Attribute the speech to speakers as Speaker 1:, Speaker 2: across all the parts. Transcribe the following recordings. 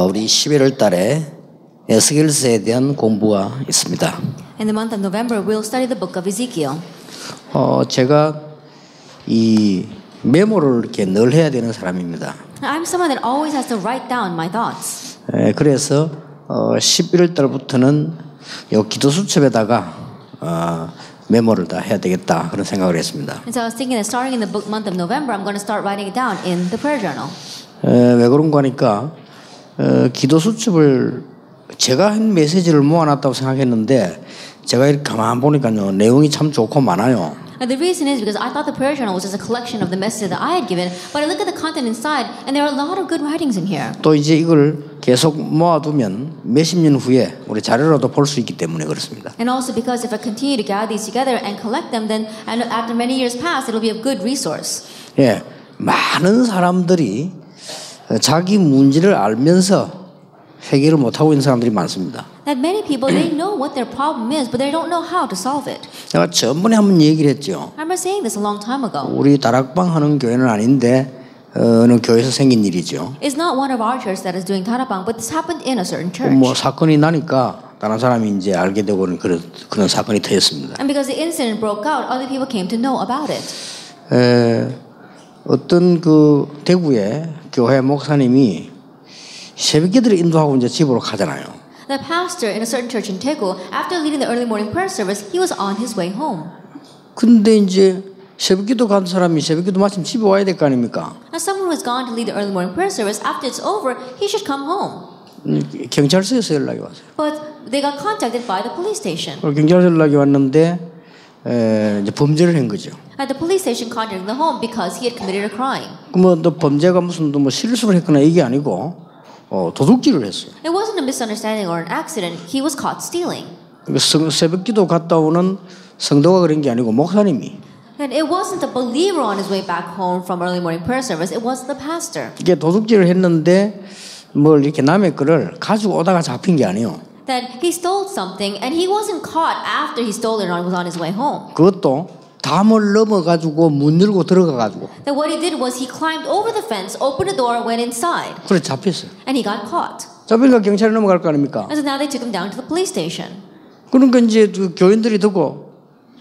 Speaker 1: 우리 11월 달에 에스겔서에 대한 공부가 있습니다.
Speaker 2: In the month of November, we'll study the book of Ezekiel.
Speaker 1: 제가 이 메모를 이렇게 늘 해야 되는 사람입니다.
Speaker 2: I'm someone that always has to write down my thoughts.
Speaker 1: 그래서 11월 달부터는 이 기도 수첩에다가 메모를 다 해야 되겠다 그런 생각을 했습니다.
Speaker 2: And so I was thinking that starting in the month of November, I'm going to start writing it down in the prayer journal.
Speaker 1: 왜 그런가 하니까 기도 수첩을 제가 한 메시지를 모아놨다고 생각했는데 제가 이렇게 가만 보니까요 내용이 참 좋고 많아요.
Speaker 2: And the reason is because I thought the prayer journal was just a collection of the messages that I had given, but I look at the content inside, and there are a lot of good writings in here.
Speaker 1: 또 이제 이걸 계속 모아두면 몇십 년 후에 우리 자료로도 볼 수 있기 때문에 그렇습니다.
Speaker 2: And also because if I continue to gather these together and collect them, then after many years pass, it'll be a good resource.
Speaker 1: 예, 많은 사람들이 자기 문제를 알면서 해결을 못하고 있는 사람들이 많습니다.
Speaker 2: That many people, they know what their problem is, but they don't know how to solve it.
Speaker 1: 제가 전번에 한번 얘기를 했죠.
Speaker 2: I remember saying this a long time ago.
Speaker 1: 우리 다락방 하는 교회는 아닌데 어느 교회에서 생긴 일이죠.
Speaker 2: It's not one of our church that is doing 다락방, but this happened in a certain church.
Speaker 1: 뭐 사건이 나니까 다른 사람이 이제 알게 되고 그런 사건이 터졌습니다.
Speaker 2: And because the incident broke out, other people came to know about it.
Speaker 1: 어떤 그 대구의 교회 목사님이 새벽기도를 인도하고 이제 집으로 가잖아요.
Speaker 2: The pastor in a certain church in Daegu, after leading the early morning prayer service, he was on his way home.
Speaker 1: 근데 이제 새벽기도 간 사람이 새벽기도 마침 집에 와야 될 거 아닙니까?
Speaker 2: Now, someone who has gone to lead the early morning prayer service, after it's over, he should come home.
Speaker 1: 경찰서에서 연락이 왔어요.
Speaker 2: But they got contacted by the police station.
Speaker 1: 경찰서 연락이 왔는데 이제 범죄를 한 거죠.
Speaker 2: At the police station contacted the home because he had committed a crime.
Speaker 1: 그러면 또 범죄가 무슨 뭐 실수를 했거나 이게 아니고 도둑질을 했어요.
Speaker 2: It wasn't a misunderstanding or an accident. He was caught stealing.
Speaker 1: 새벽기도 갔다 오는 성도가 그런 게 아니고 목사님이.
Speaker 2: And it wasn't the believer on his way back home from early morning prayer service. It was the pastor.
Speaker 1: 이게 도둑질을 했는데 뭘 이렇게 남의 거를 가지고 오다가 잡힌 게 아니에요.
Speaker 2: That he stole something and he wasn't caught after he stole it and was on his way home.
Speaker 1: 그것도 담을 넘어가지고 문 열고 들어가가지고.
Speaker 2: That what he did was he climbed over the fence, opened the door, went inside.
Speaker 1: 그래 잡혔어요.
Speaker 2: And he got caught.
Speaker 1: 잡히니까 경찰에 넘어갈 거 아닙니까?
Speaker 2: And so now they took him down to the police station.
Speaker 1: 그러니까 이제 그 교인들이 듣고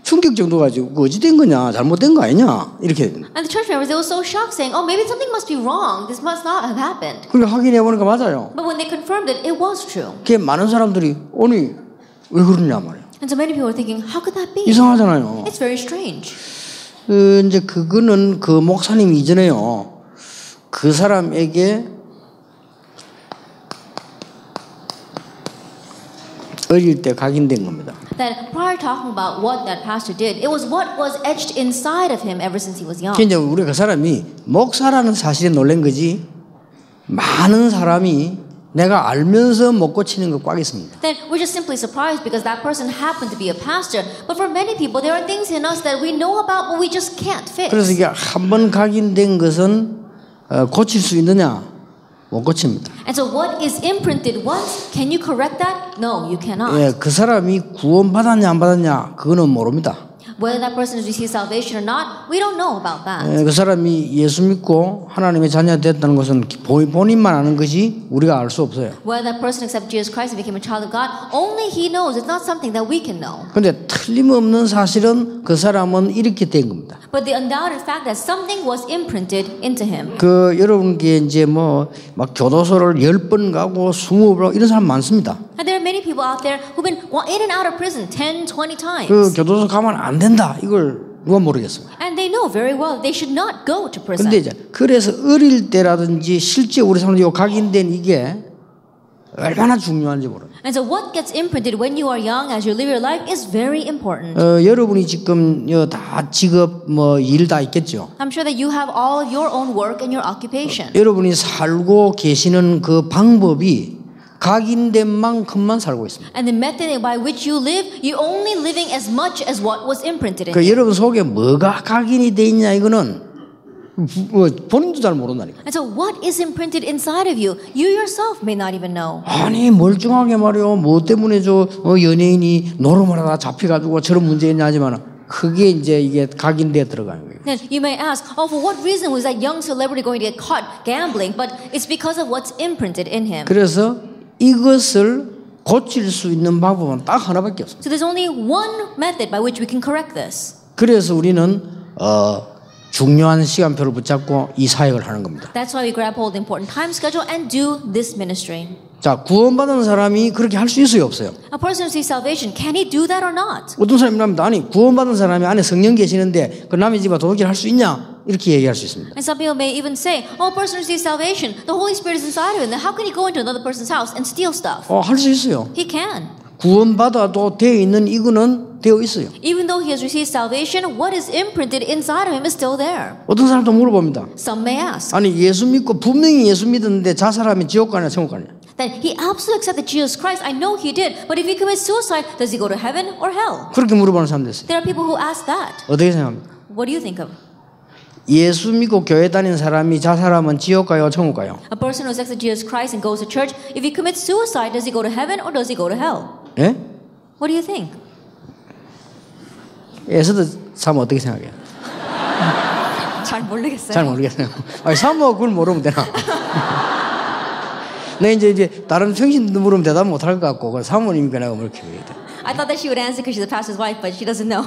Speaker 1: 충격 정도 가지고 어찌 된 거냐 잘못된 거 아니냐 이렇게.
Speaker 2: And the church members, they were so shocked, saying, "Oh, maybe something must be wrong. This must not have happened."
Speaker 1: 그러니까 확인해 보니까 맞아요.
Speaker 2: But when they confirmed it, it was true.
Speaker 1: 그게 많은 사람들이 아니 왜 그러냐 말이에요.
Speaker 2: And so many people were thinking, "How could that be?"
Speaker 1: 이상하잖아요.
Speaker 2: It's very strange.
Speaker 1: 이제 그거는 그 목사님 이전에요. 그 사람에게 어릴 때 각인된 겁니다.
Speaker 2: That prior talking about what that pastor did, it was what was etched inside of him ever since he was young.
Speaker 1: 이제 우리 그 사람이 목사라는 사실에 놀란 거지. 많은 사람이 내가 알면서 못 고치는 거 꽉 있습니다.
Speaker 2: Then we're just simply surprised because that person happened to be a pastor. But for many people, there are things in us that we know about, but we just can't fix.
Speaker 1: 그래서 이게 한 번 각인된 것은 고칠 수 있느냐? 못 고칩니다.
Speaker 2: And so what is imprinted once, can you correct that? No, you cannot.
Speaker 1: 예, 그 사람이 구원 받았냐 안 받았냐 그거는 모릅니다.
Speaker 2: Whether that person has received salvation or not, we don't know about that.
Speaker 1: 그 사람이 예수 믿고 하나님의 자녀가 됐다는 것은 본인만 아는 것이 우리가 알 수 없어요.
Speaker 2: Whether that person accepted Jesus Christ and became a child of God, only he knows. It's not something that we can know.
Speaker 1: 근데 틀림없는 사실은 그 사람은 이렇게 된 겁니다.
Speaker 2: But the undoubted fact that something was imprinted into him.
Speaker 1: 여러분께 이제 막 교도소를 10번 가고 20번 이런 사람 많습니다.
Speaker 2: And there are many people out there who've been in and out of prison 10, 20 times.
Speaker 1: 교도소 가면 안 된다. 이걸 누가 모르겠어요.
Speaker 2: And they know very well they should not go to prison.
Speaker 1: 근데 이제 그래서 어릴 때라든지 실제 우리 사람들이 각인된 이게 얼마나 중요한지 모릅니다.
Speaker 2: And so what gets imprinted when you are young as you live your life is very important.
Speaker 1: 여러분이 지금 다 직업 일 다 있겠죠.
Speaker 2: I'm sure that you have all of your own work and your occupation.
Speaker 1: 여러분이 살고 계시는 그 방법이 각인된 만큼만 살고 있습니다.
Speaker 2: And the method by which you live, you're only living as much as what was imprinted in you.
Speaker 1: 여러분 속에 뭐가 각인이 돼 있냐 이거는 본인도 잘 모른다니까.
Speaker 2: And so what is imprinted inside of you, you yourself may not even know.
Speaker 1: 아니 멀쩡하게 말이요. 뭐 때문에 연예인이 노름을 하다 잡혀가지고 저런 문제 있냐 하지만 그게 이제 이게 각인돼 들어가는 거예요.
Speaker 2: Then you may ask, oh, for what reason was that young celebrity going to get caught gambling? But it's because of what's imprinted in him.
Speaker 1: 그래서 이것을 고칠 수 있는 방법은 딱 하나밖에 없습니다.
Speaker 2: So there's only one method by which we can correct this.
Speaker 1: 그래서 우리는 중요한 시간표를 붙잡고 이 사역을 하는 겁니다.
Speaker 2: That's why we grab hold of the important time schedule and do this ministry.
Speaker 1: 자, 구원받은 사람이 그렇게 할 수 있어요, 없어요?
Speaker 2: A person who receives salvation, can he do that or not?
Speaker 1: 어떤 사람이 합니다. 아니, 구원받은 사람이 안에 성령 계시는데 그 남의 집에 도둑질 할 수 있냐? 이렇게 얘기할 수 있습니다.
Speaker 2: And some people may even say, oh, a person receives salvation, the Holy Spirit is inside of him, then how can he go into another person's house and steal stuff?
Speaker 1: 할 수 있어요.
Speaker 2: He can.
Speaker 1: 구원받아도 되어 있는 이거는 되어 있어요.
Speaker 2: Even though he has received salvation, what is imprinted inside of him is still there.
Speaker 1: 어떤 사람도 물어봅니다.
Speaker 2: Some may ask.
Speaker 1: 아니, 예수 믿고 분명히 예수 믿었는데 자살하면 지옥 가냐 천국 가냐?
Speaker 2: That he absolutely accepted Jesus Christ. I know he did. But if he commits suicide, does he go to heaven or hell?
Speaker 1: 그렇게 물어보는 사람도 있어요.
Speaker 2: There are people who ask that.
Speaker 1: 어떻게 생각합니까?
Speaker 2: What do you think of?
Speaker 1: 예수 믿고 교회 다니는 사람이 자살하면 지옥 가요 천국 가요?
Speaker 2: A person who has accepted Jesus Christ and goes to church, if he commits suicide, does he go to heaven or does he go to hell?
Speaker 1: 예?
Speaker 2: What do you think?
Speaker 1: 에서도 사모 어떻게 생각해요?
Speaker 2: 잘 모르겠어요.
Speaker 1: 잘 모르겠어요. 아니, 사모가 그걸 모르면 되나? 내 이제 다른 평신도 물으면 대답 못 할 것 같고, 그 사모님이니까 내가 뭐 이렇게 얘기해.
Speaker 2: I thought that she would answer because she's the pastor's wife, but she doesn't know.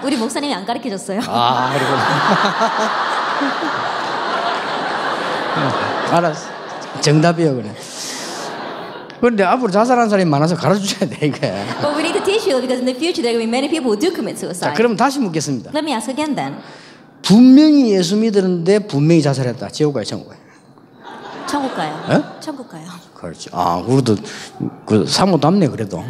Speaker 2: 우리 목사님이 안 가르쳐줬어요.
Speaker 1: 아, 그리고 알았어. 정답이요, 그래. 그런데 앞으로 자살하는 사람이 많아서 가르쳐줘야 돼, 이게.
Speaker 2: But we need to teach you because in the future there will be many people who do commit
Speaker 1: 자,
Speaker 2: suicide.
Speaker 1: 그럼 다시 묻겠습니다.
Speaker 2: Let me ask again then.
Speaker 1: 분명히 예수 믿었는데 분명히 자살했다. 지옥 가요, 천국 가요?
Speaker 2: 천국 가요.
Speaker 1: 에?
Speaker 2: 천국 가요.
Speaker 1: 그렇죠. 아, 그래도 그 사모 답네 그래도.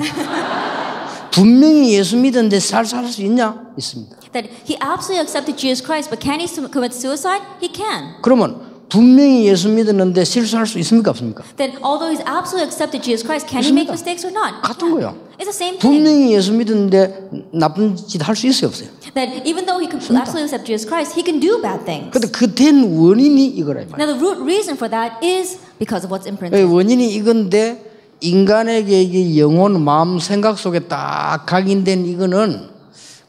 Speaker 1: 분명히 예수 믿었는데 살 수 있냐? 있습니다.
Speaker 2: That he absolutely accepted Jesus Christ, but can he commit suicide? He can.
Speaker 1: 그러면 분명히 예수 믿었는데 실수할 수 있습니까? 없습니까?
Speaker 2: Then although he's absolutely accepted Jesus Christ, can he make mistakes or not?
Speaker 1: 같은 거예요.
Speaker 2: It's the same thing.
Speaker 1: 분명히 예수 믿었는데 나쁜 짓 할 수 있어요, 없어요?
Speaker 2: That even though he can absolutely accept Jesus Christ, he can do bad things.
Speaker 1: 근데 그 된 원인이 이거라 이 말이에요.
Speaker 2: Now the root reason for that is because of what's imprinted.
Speaker 1: 원인이 이건데 인간에게 이게 영혼, 마음, 생각 속에 딱 각인된 이거는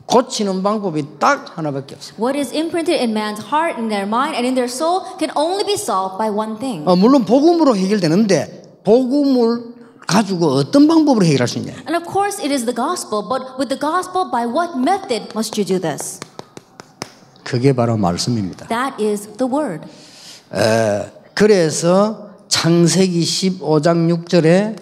Speaker 1: 고치는 방법이 딱 하나밖에 없어요.
Speaker 2: What is imprinted in man's heart, in their mind, and in their soul can only be solved by one thing.
Speaker 1: 물론 복음으로 해결되는데 복음을 가지고 어떤 방법으로 해결할 수 있냐?
Speaker 2: And of course it is the gospel, but with the gospel, by what method must you do this?
Speaker 1: 그게 바로 말씀입니다.
Speaker 2: That is the word.
Speaker 1: 그래서 창세기 15장 6절에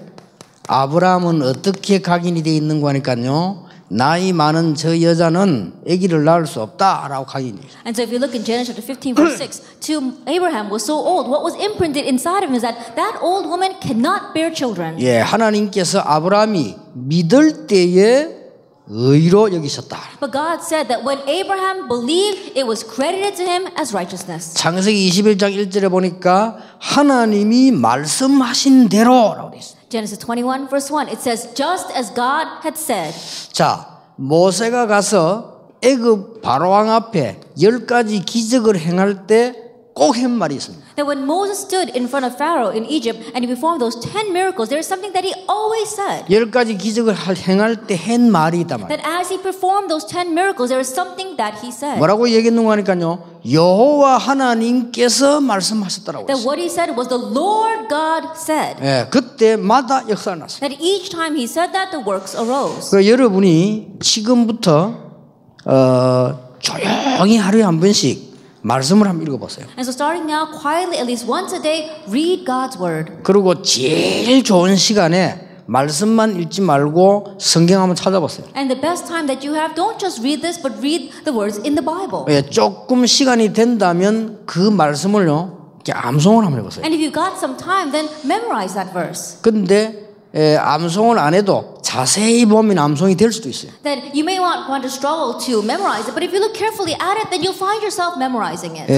Speaker 1: 아브라함은 어떻게 각인이 되어 있는 거니까요. 나이 많은 저 여자는 아기를 낳을 수 없다라고 각인이 돼요.
Speaker 2: And so if you look in Genesis chapter 15 verse 6, to Abraham was so old. What was imprinted inside of him is that that old woman cannot bear children.
Speaker 1: 예, 하나님께서 아브라함이 믿을 때에 의로 여기셨다.
Speaker 2: But God said that when Abraham believed, it was credited to him as righteousness.
Speaker 1: 창세기 21장 1절에 보니까 하나님이 말씀하신 대로라고 되어 있어요.
Speaker 2: Genesis 21 verse 1, it says, just as God had said.
Speaker 1: 자, 모세가 가서 애굽 바로왕 앞에 10가지 기적을 행할 때 꼭 한 말이 있습니다.
Speaker 2: That when Moses stood in front of Pharaoh in Egypt and he performed those 10 miracles, there is something that he always said.
Speaker 1: 10가지 기적을 행할 때 한 말이 있단 말이에요.
Speaker 2: That as he performed those 10 miracles, there is something that he said.
Speaker 1: 뭐라고 얘기했는가 하니까요. 여호와 하나님께서 말씀하셨더라고요.
Speaker 2: That what he said was the Lord God said.
Speaker 1: 예, 그때마다 역사가 났어요.
Speaker 2: That each time he said that, the works arose.
Speaker 1: 그 여러분이 지금부터 조용히 하루에 한 번씩 말씀을 한번 읽어보세요.
Speaker 2: And so starting now, quietly, at least once a day, read God's word.
Speaker 1: 그리고 제일 좋은 시간에 말씀만 읽지 말고 성경 한번 찾아보세요.
Speaker 2: And the best time that you have, don't just read this, but read the words in the Bible.
Speaker 1: 예, 조금 시간이 된다면 그 말씀을요, 이렇게 암송을 한번 해보세요.
Speaker 2: And if you've got some time, then memorize that verse.
Speaker 1: 근데 암송을 안 해도 자세히 보면 암송이 될 수도 있어요.
Speaker 2: That you may want to struggle to memorize it, but if you look carefully at it, then you'll find yourself memorizing it.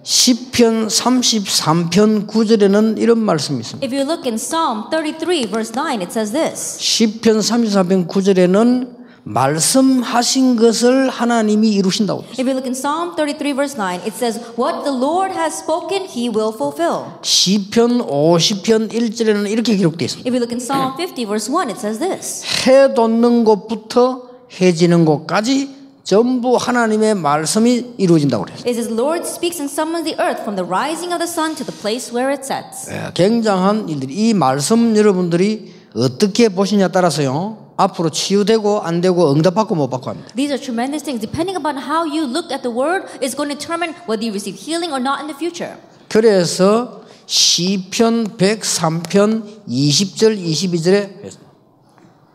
Speaker 1: 시편 33편 9절에는 이런 말씀이 있습니다.
Speaker 2: If you look in Psalm 33 verse 9, it says this.
Speaker 1: 시편 33편 9절에는 말씀하신 것을 하나님이 이루신다고.
Speaker 2: If you look in Psalm 33 verse 9, it says, what the Lord has spoken, he will fulfill.
Speaker 1: 시편 50편 1절에는 이렇게 기록되어 있습니다.
Speaker 2: If you look in Psalm 50 verse 1, it says this.
Speaker 1: 해 돋는 곳부터 해 지는 곳까지 전부 하나님의 말씀이 이루어진다고 그래요.
Speaker 2: It says, the Lord speaks and summons the earth from the rising of the sun to the place where it sets.
Speaker 1: 굉장한 일들이 이 말씀 여러분들이 어떻게 보시냐에 따라서요. 앞으로 치유되고 안 되고 응답받고 못 받고 합니다.
Speaker 2: These are tremendous things. Depending upon how you look at the word is going to determine whether you receive healing or not in the future.
Speaker 1: 그래서 시편 103편 20절 22절에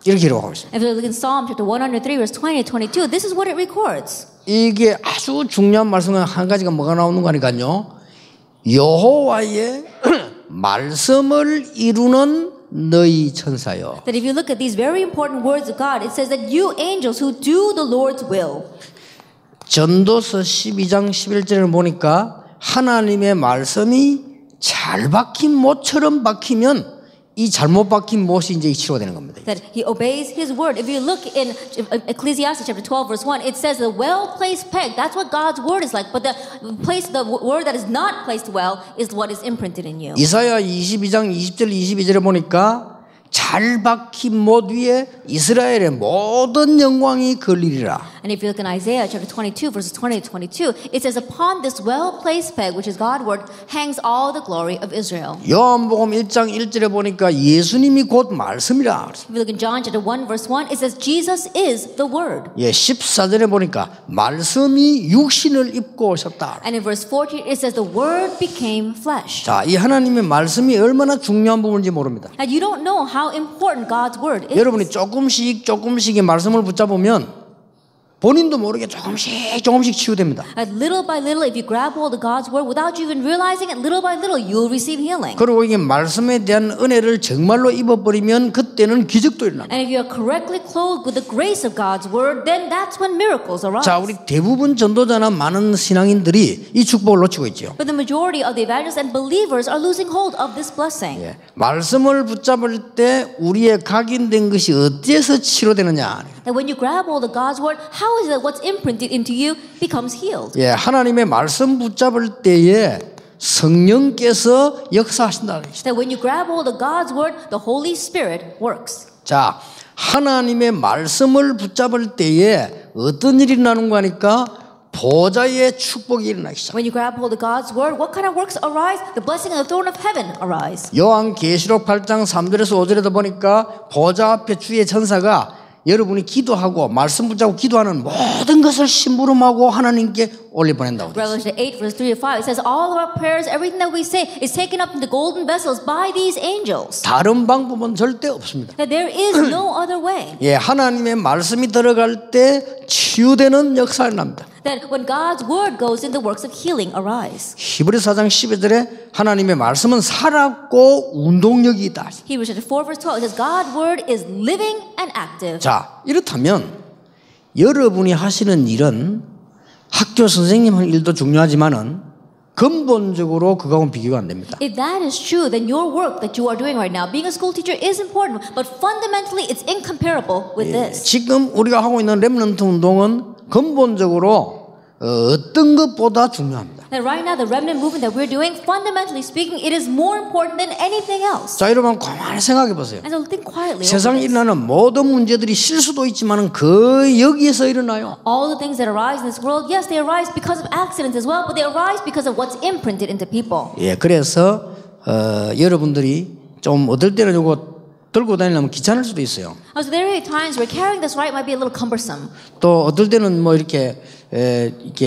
Speaker 1: 이렇게 기록하고 있습니다.
Speaker 2: If you look in Psalm chapter 103 verse 20 to 22, this is what it records.
Speaker 1: 이게 아주 중요한 말씀은 한 가지가 뭐가 나오는 거니까요. 여호와의 말씀을 이루는 너희 천사여.
Speaker 2: That if you look at these very important words of God, it says that you angels who do the Lord's will.
Speaker 1: 전도서 12장 11절을 보니까 하나님의 말씀이 잘 박힌 못처럼 박히면 이 잘못 박힌 못이 이제 치료되는 겁니다.
Speaker 2: That he obeys his word. If you look in Ecclesiastes chapter 12 verse 1, it says the well-placed peg. That's what God's word is like. But the word that is not placed well is what is imprinted in you.
Speaker 1: 이사야 22장 20절 22절에 보니까 잘 박힌 못 위에 이스라엘의 모든 영광이 걸리리라.
Speaker 2: And if you look in Isaiah chapter 22 verses 20 to 22, it says upon this well-placed peg, which is God's word, hangs all the glory of Israel.
Speaker 1: 요한복음 1장 1절에 보니까 예수님이 곧 말씀이라.
Speaker 2: If you look in John chapter 1 verse 1, it says Jesus is the word.
Speaker 1: 14절에 보니까 말씀이 육신을 입고 오셨다.
Speaker 2: And in verse 14, it says the word became flesh.
Speaker 1: 자, 이 하나님의 말씀이 얼마나 중요한 부분인지 모릅니다.
Speaker 2: And you don't know how important God's word is.
Speaker 1: 여러분이 조금씩의 말씀을 붙잡으면 본인도 모르게 조금씩 치유됩니다.
Speaker 2: And little by little, if you grab hold of God's word without you even realizing it, little by little, you'll receive healing.
Speaker 1: 그리고 이게 말씀에 대한 은혜를 정말로 입어버리면 그때는 기적도 일어납니다.
Speaker 2: And if you are correctly clothed with the grace of God's word, then that's when miracles arise.
Speaker 1: 자, 우리 대부분 전도자나 많은 신앙인들이 이 축복을 놓치고 있죠.
Speaker 2: But the majority of the evangelists and believers are losing hold of this blessing.
Speaker 1: 예, 말씀을 붙잡을 때 우리의 각인된 것이 어디에서 치료되느냐.
Speaker 2: That when you grab hold of God's word, how is it that what's imprinted into you becomes healed?
Speaker 1: 예, 하나님의 말씀 붙잡을 때에 성령께서 역사하신다.
Speaker 2: That when you grab hold of God's word, the Holy Spirit works.
Speaker 1: 자, 하나님의 말씀을 붙잡을 때에 어떤 일이 일어나는가 하니까 보좌의 축복이 일어나기 시작.
Speaker 2: When you grab hold of God's word, what kind of works arise? The blessing of the throne of heaven arise.
Speaker 1: 요한계시록 8장 3절에서 5절에도 보니까 보좌 앞에 주의 천사가 여러분이 기도하고 말씀 붙잡고 기도하는 모든 것을 심부름하고 하나님께 올려보낸다고 되어 있어요.
Speaker 2: Revelation 8 verse 3 to 5, it says all of our prayers, everything that we say is taken up in the golden vessels by these angels.
Speaker 1: 다른 방법은 절대 없습니다.
Speaker 2: That there is no other way.
Speaker 1: 예, 하나님의 말씀이 들어갈 때 치유되는 역사가 납니다.
Speaker 2: That when God's word goes in, the works of healing arise.
Speaker 1: 히브리서 4장 12절에 하나님의 말씀은 살았고 운동력이 있다.
Speaker 2: Hebrews 4 verse 12, it says God's word is living and active.
Speaker 1: 자, 이렇다면 여러분이 하시는 일은 학교 선생님 하는 일도 중요하지만은 근본적으로 그거하고는 비교가 안 됩니다.
Speaker 2: If that is true, then your work that you are doing right now, being a school teacher, is important, but fundamentally it's incomparable with this.
Speaker 1: 지금 우리가 하고 있는 렘넌트 운동은 근본적으로 어떤 것보다 중요합니다.
Speaker 2: That right now, the remnant movement that we're doing, fundamentally speaking, it is more important than anything else.
Speaker 1: 자, 여러분 가만히 생각해 보세요.
Speaker 2: And so think quietly.
Speaker 1: 세상에 일어나는 모든 문제들이 실수도 있지만은 거의 여기에서 일어나요.
Speaker 2: All the things that arise in this world, yes, they arise because of accidents as well, but they arise because of what's imprinted into people.
Speaker 1: 예, 그래서 여러분들이 좀 어떨 때는 이거 들고 다니려면 귀찮을 수도 있어요.
Speaker 2: So there are times where carrying this right might be a little cumbersome.
Speaker 1: 또 어떨 때는 뭐 이렇게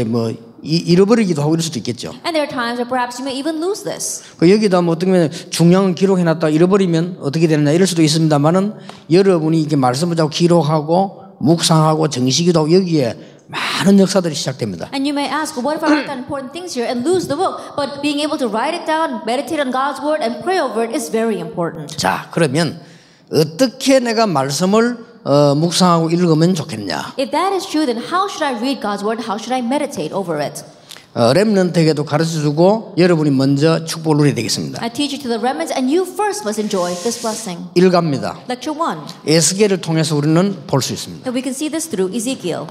Speaker 1: 뭐 잃어버리기도 하고 이럴 수도 있겠죠.
Speaker 2: And there are times where perhaps you may even lose this.
Speaker 1: 여기다 뭐 어떻게 보면 중요한 기록해놨다 잃어버리면 어떻게 되느냐 이럴 수도 있습니다만은 여러분이 이게 말씀을 잡고 기록하고 묵상하고 정식기도 하고 여기에 많은 역사들이 시작됩니다.
Speaker 2: And you may ask, well, what if I write down important things here and lose the book? But being able to write it down, meditate on God's word, and pray over it is very important.
Speaker 1: 자, 그러면 어떻게 내가 말씀을 묵상하고 읽으면 좋겠냐?
Speaker 2: If that is true, then how should I read God's word? How should I meditate over it?
Speaker 1: 렘넌트에게도 가르쳐주고 여러분이 먼저 축복을 누려야 되겠습니다.
Speaker 2: I teach it to the remnants, and you first must enjoy this blessing.
Speaker 1: 일갑니다.
Speaker 2: Lecture 1.
Speaker 1: 에스겔을 통해서 우리는 볼 수 있습니다.
Speaker 2: That we can see this through Ezekiel.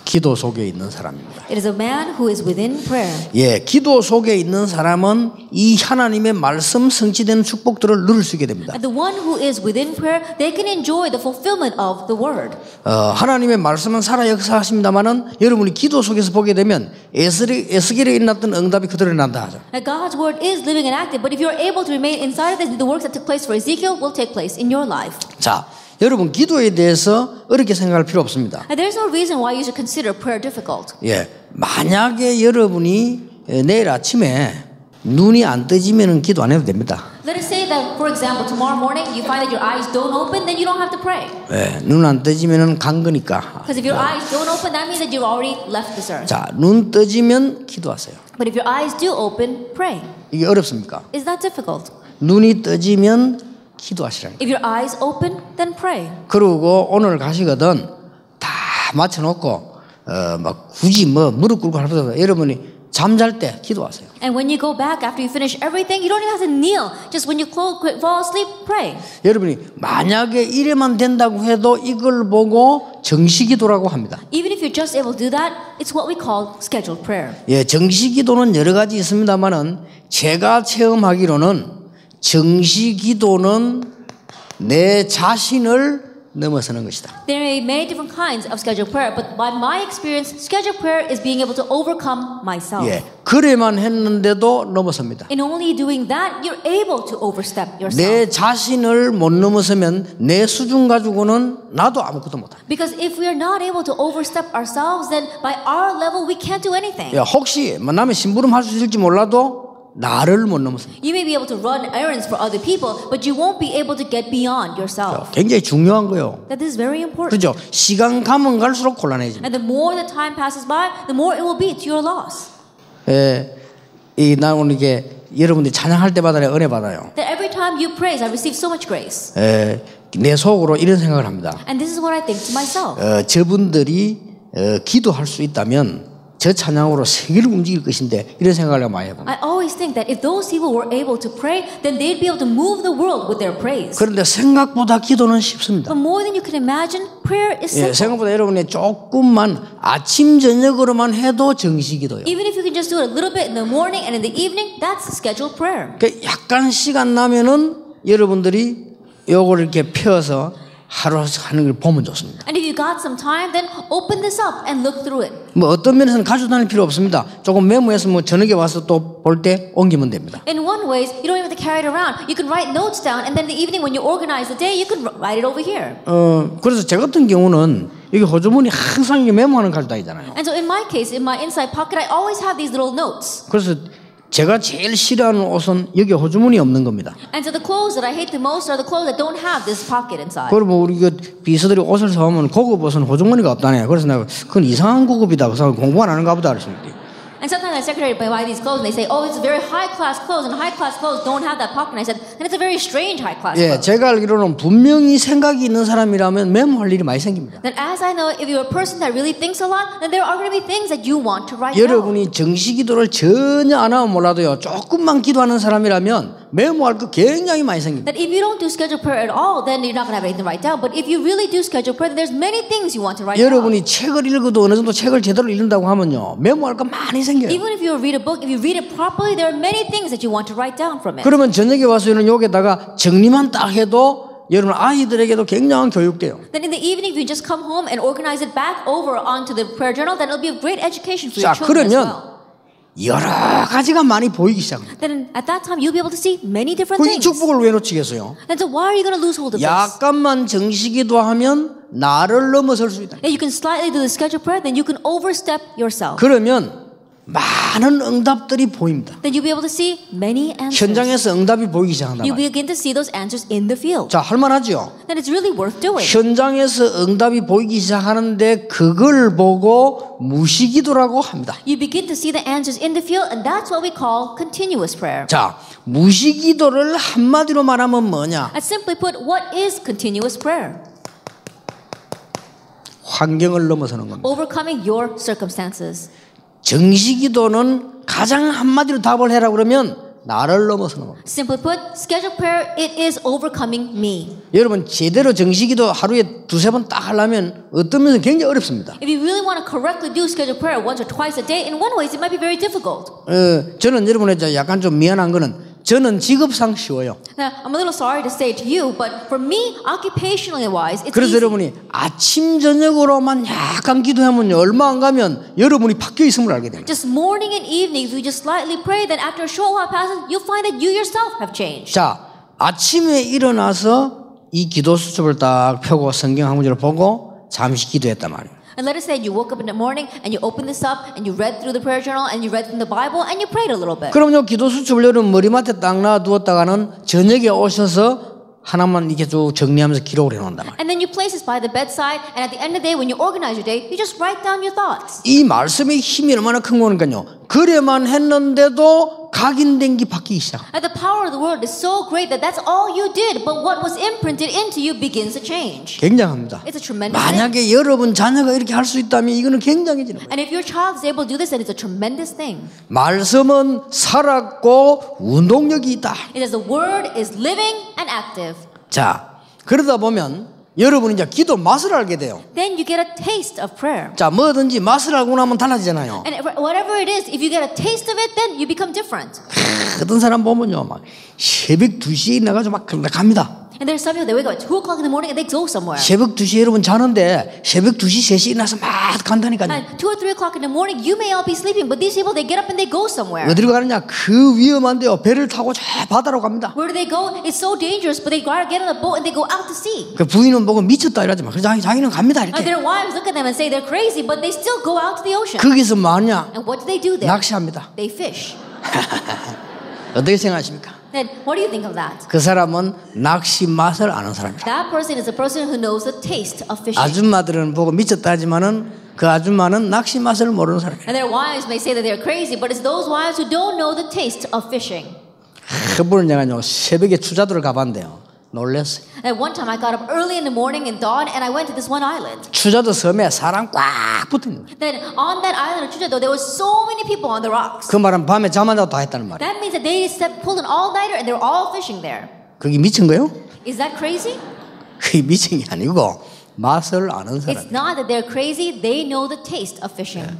Speaker 1: 기도 속에 있는 사람입니다.
Speaker 2: It is a man who is within prayer.
Speaker 1: 예, 기도 속에 있는 사람은 이 하나님의 말씀 성취되는 축복들을 누릴 수 있게 됩니다.
Speaker 2: And the one who is within prayer, they can enjoy the fulfillment of the word.
Speaker 1: 하나님의 말씀은 살아 역사하십니다만은 여러분이 기도 속에서 보게 되면 에스겔에 일어났던 응답이 그대로 난다 하죠.
Speaker 2: Now God's word is living and active, but if you're able to remain inside of this, the works that took place for Ezekiel will take place in your life.
Speaker 1: 자, 여러분 기도에 대해서 어렵게 생각할 필요 없습니다.
Speaker 2: And there's no reason why you should consider prayer difficult.
Speaker 1: 예, 만약에 여러분이 내일 아침에 눈이 안 떠지면은 기도 안 해도 됩니다.
Speaker 2: Let us say that, for example, tomorrow morning you find that your eyes don't open, then you don't have to pray.
Speaker 1: 예, 눈 안 떠지면은 간 거니까.
Speaker 2: Because if your eyes don't open, that means that you've already left this earth.
Speaker 1: 자, 눈 떠지면 기도하세요.
Speaker 2: But if your eyes do open, pray.
Speaker 1: 이게 어렵습니까?
Speaker 2: Is that difficult?
Speaker 1: 눈이 떠지면 기도하시라니까.
Speaker 2: If your eyes open, then pray.
Speaker 1: 그리고 오늘 가시거든 다 맞춰놓고 막 굳이 뭐 무릎 꿇고 할 것보다 여러분이 잠잘 때 기도하세요.
Speaker 2: And when you go back after you finish everything, you don't even have to kneel. Just when you fall asleep, pray.
Speaker 1: 여러분이 만약에 이래만 된다고 해도 이걸 보고 정시기도라고 합니다.
Speaker 2: Even if you're just able to do that, it's what we call scheduled prayer.
Speaker 1: 예, 정시기도는 여러 가지 있습니다만은 제가 체험하기로는 정시기도는 내 자신을 넘어서는 것이다.
Speaker 2: There are many different kinds of scheduled prayer, but by my experience, scheduled prayer is being able to overcome myself.
Speaker 1: 예, 그래만 했는데도 넘어섭니다.
Speaker 2: In only doing that, you're able to overstep yourself.
Speaker 1: 내 자신을 못 넘어서면 내 수준 가지고는 나도 아무것도 못한다.
Speaker 2: Because if we are not able to overstep ourselves, then by our level, we can't do anything.
Speaker 1: 야, 혹시 남의 심부름 할 수 있을지 몰라도 나를 못 넘어섭니다.
Speaker 2: You may be able to run errands for other people, but you won't be able to get beyond yourself.
Speaker 1: 굉장히 중요한 거예요.
Speaker 2: That is very important.
Speaker 1: 그렇죠? 시간 가면 갈수록 곤란해집니다.
Speaker 2: And the more the time passes by, the more it will be to your loss.
Speaker 1: 나 오늘 이게 여러분들이 찬양할 때마다 은혜 받아요.
Speaker 2: That every time you praise, I receive so much grace.
Speaker 1: 내 속으로 이런 생각을 합니다.
Speaker 2: And this is what I think to myself.
Speaker 1: 저분들이 기도할 수 있다면 저 찬양으로 세계를 움직일 것인데 이런 생각을 많이 해봅니다.
Speaker 2: I always think that if those people were able to pray, then they'd be able to move the world with their praise.
Speaker 1: 그런데 생각보다 기도는 쉽습니다.
Speaker 2: But more than you can imagine, prayer is simple.
Speaker 1: 생각보다 여러분이 조금만 아침 저녁으로만 해도 정시기도요.
Speaker 2: Even if you can just do it a little bit in the morning and in the evening, that's scheduled prayer.
Speaker 1: 약간 시간 나면은 여러분들이 요걸 이렇게 펴서 하루 하는 걸 보면 좋습니다.
Speaker 2: And if you got some time, then open this up and look through it.
Speaker 1: 뭐 어떤 면에서는 가지고 다닐 필요 없습니다. 조금 메모해서 뭐 저녁에 와서 또 볼 때 옮기면 됩니다.
Speaker 2: In one ways, you don't even have to carry it around. You can write notes down, and then in the evening when you organize the day, you can write it over here.
Speaker 1: 그래서 제 같은 경우는 여기 호주머니 항상 이게 메모하는 가지고 다니잖아요.
Speaker 2: And so in my case, in my inside pocket, I always have these little notes.
Speaker 1: 그래서 제가 제일 싫어하는 옷은 여기 호주머니 없는 겁니다.
Speaker 2: And so the clothes that I hate the most are the clothes that don't have this pocket inside.
Speaker 1: 그리고 우리 비서들이 옷을 사오면 고급 옷은 호주머니가 없다네. 그래서 내가 그건 이상한 고급이다. 그래서 공부 안 하는가 보다 그랬습니다.
Speaker 2: And sometimes the secretary buy these clothes and they say, oh, it's very high class clothes, and high class clothes don't have that pocket. And I said, then it's a very strange high class
Speaker 1: 예,
Speaker 2: clothes.
Speaker 1: 제가 알기로는 분명히 생각이 있는 사람이라면 메모할 일이 많이 생깁니다.
Speaker 2: Then as I know, if you're a person that really thinks a lot, then there are going to be things that you want to write down.
Speaker 1: 여러분이 정시기도를 전혀 안 하면 몰라도요. 조금만 기도하는 사람이라면 메모할 거 굉장히 많이 생깁니다.
Speaker 2: That if you don't do scheduled prayer at all, then you're not going to have anything to write down. But if you really do scheduled prayer, then there's many things you want to write down.
Speaker 1: 여러분이 책을 읽어도 어느 정도 책을 제대로 읽는다고 하면요. 메모할 거 많이 생겨요.
Speaker 2: Even if you read a book, if you read it properly, there are many things that you want to write down from it.
Speaker 1: 그러면 저녁에 와서는 여기다가 정리만 딱 해도 여러분 아이들에게도 굉장한 교육돼요.
Speaker 2: Then in the evening, if you just come home and organize it back over onto the prayer journal, then it'll be a great education for your
Speaker 1: 자,
Speaker 2: children as
Speaker 1: 그러면
Speaker 2: well.
Speaker 1: 여러 가지가 많이 보이기 시작합니다.
Speaker 2: Then at that time, you'll be able to see many different
Speaker 1: 그 이
Speaker 2: things.
Speaker 1: 축복을 왜 놓치겠어요?
Speaker 2: And so why are you going to lose hold of this?
Speaker 1: 약간만 정시기도 하면 나를 넘어설 수 있다.
Speaker 2: If you can slightly do the scheduled prayer, then you can overstep yourself.
Speaker 1: 그러면 많은 응답들이 보입니다.
Speaker 2: Then you'll be able to see many answers.
Speaker 1: 현장에서 응답이 보이기 시작한다.
Speaker 2: You begin to see those answers in the field.
Speaker 1: 자, 할만하죠?
Speaker 2: Then it's really worth doing.
Speaker 1: 현장에서 응답이 보이기 시작하는데 그걸 보고 무시기도라고 합니다.
Speaker 2: You begin to see the answers in the field, and that's what we call continuous prayer.
Speaker 1: 자, 무시기도를 한마디로 말하면 뭐냐?
Speaker 2: And simply put, what is continuous prayer?
Speaker 1: 환경을 넘어서는 겁니다.
Speaker 2: Overcoming your circumstances.
Speaker 1: 정시기도는 가장 한마디로 답을 해라 그러면 나를 넘어서는 겁니다.
Speaker 2: Simply put, scheduled prayer, it is overcoming me.
Speaker 1: 여러분 제대로 정식기도 하루에 두세 번 딱 하려면 어떤 면에서 굉장히 어렵습니다.
Speaker 2: If you really want to correctly do scheduled prayer once or twice a day, in one way it might be very difficult.
Speaker 1: 저는 여러분의 약간 좀 미안한 거는 저는 직업상 쉬워요.
Speaker 2: Now, I'm a little sorry to say it to you, but for me, occupationally wise, it's
Speaker 1: 그래서
Speaker 2: easy.
Speaker 1: 여러분이 아침 저녁으로만 약간 기도하면요 얼마 안 가면 여러분이 바뀌어 있음을 알게 됩니다.
Speaker 2: Just morning and evening, if you just slightly pray, then after a short while passes, you'll find that you yourself have changed.
Speaker 1: 자, 아침에 일어나서 이 기도 수첩을 딱 펴고 성경 한 구절을 보고 잠시 기도했단 말이에요.
Speaker 2: And let us say you woke up in the morning and you opened this up and you read through the prayer journal and you read from the Bible and you prayed a little bit.
Speaker 1: 그럼요 기도 수첩을 여러분 머리맡에 딱 놔두었다가는 저녁에 오셔서 하나만 이렇게 쭉 정리하면서 기록을 해놓는단 말이에요.
Speaker 2: And then you place this by the bedside and at the end of the day when you organize your day, you just write down your thoughts.
Speaker 1: 이 말씀의 힘이 얼마나 큰 거니까요. 그래만 했는데도 각인된 게 바뀌기 시작.
Speaker 2: And the power of the word is so great that that's all you did, but what was imprinted into you begins to change.
Speaker 1: 굉장합니다.
Speaker 2: It's a tremendous thing.
Speaker 1: 만약에 여러분 자녀가 이렇게 할 수 있다면 이거는 굉장해지는 거예요.
Speaker 2: And if your child is able to do this, then it's a tremendous thing.
Speaker 1: 말씀은 살았고 운동력이 있다.
Speaker 2: It is the word is living and active.
Speaker 1: 자, 그러다 보면 여러분이 이제 기도 맛을 알게 돼요.
Speaker 2: Then you get a taste of prayer.
Speaker 1: 자, 뭐든지 맛을 알고 나면 달라지잖아요.
Speaker 2: And whatever it is, if you get a taste of it, then you become different.
Speaker 1: 어떤 사람 보면요, 막 새벽 2시에 나가서 막 갑니다.
Speaker 2: And there's some people that wake up at 2 o'clock in the morning and they go somewhere.
Speaker 1: 새벽 2시에 여러분 자는데 새벽 2시, 3시에 일어나서 막 간다니까요.
Speaker 2: And 2 or 3 o'clock in the morning, you may all be sleeping, but these people, they get up and they go somewhere.
Speaker 1: 어디로 가느냐? 그 위험한데요. 배를 타고 저 바다로 갑니다.
Speaker 2: Where do they go? It's so dangerous, but they gotta get on a boat and they go out to sea.
Speaker 1: 그 부인은 보고 미쳤다 이러지 마. 그래서 자기는 갑니다
Speaker 2: And
Speaker 1: 이렇게.
Speaker 2: their wives look at them and say they're crazy, but they still go out to the ocean.
Speaker 1: 거기서 뭐하냐?
Speaker 2: And what do they do there?
Speaker 1: 낚시합니다.
Speaker 2: They fish.
Speaker 1: 어떻게 생각하십니까?
Speaker 2: Then what do you think of that?
Speaker 1: 그 사람은 낚시 맛을 아는 사람이다.
Speaker 2: That person is a person who knows the taste of fishing.
Speaker 1: 아줌마들은 보고 미쳤다 하지만은 그 아줌마는 낚시 맛을 모르는 사람이에요.
Speaker 2: And their wives may say that they're crazy, but it's those wives who don't know the taste of fishing.
Speaker 1: 그분은 내가요 새벽에 추자도를 가봤는데요. 놀랐어요.
Speaker 2: At one time, I got up early in the morning in dawn, and I went to this one island.
Speaker 1: 추자도 섬에 사람 꽉 붙어 있는 거예요.
Speaker 2: Then on that island of Chujado, there were so many people on the rocks.
Speaker 1: 그 말은 밤에 잠 안 자고 다 했다는 말이에요.
Speaker 2: That means that they pulled an all-nighter, and they were all fishing there.
Speaker 1: 그게 미친 거예요?
Speaker 2: Is that crazy?
Speaker 1: 그게 미친 게 아니고 맛을 아는 사람.
Speaker 2: It's not that they're crazy; they know the taste of fishing.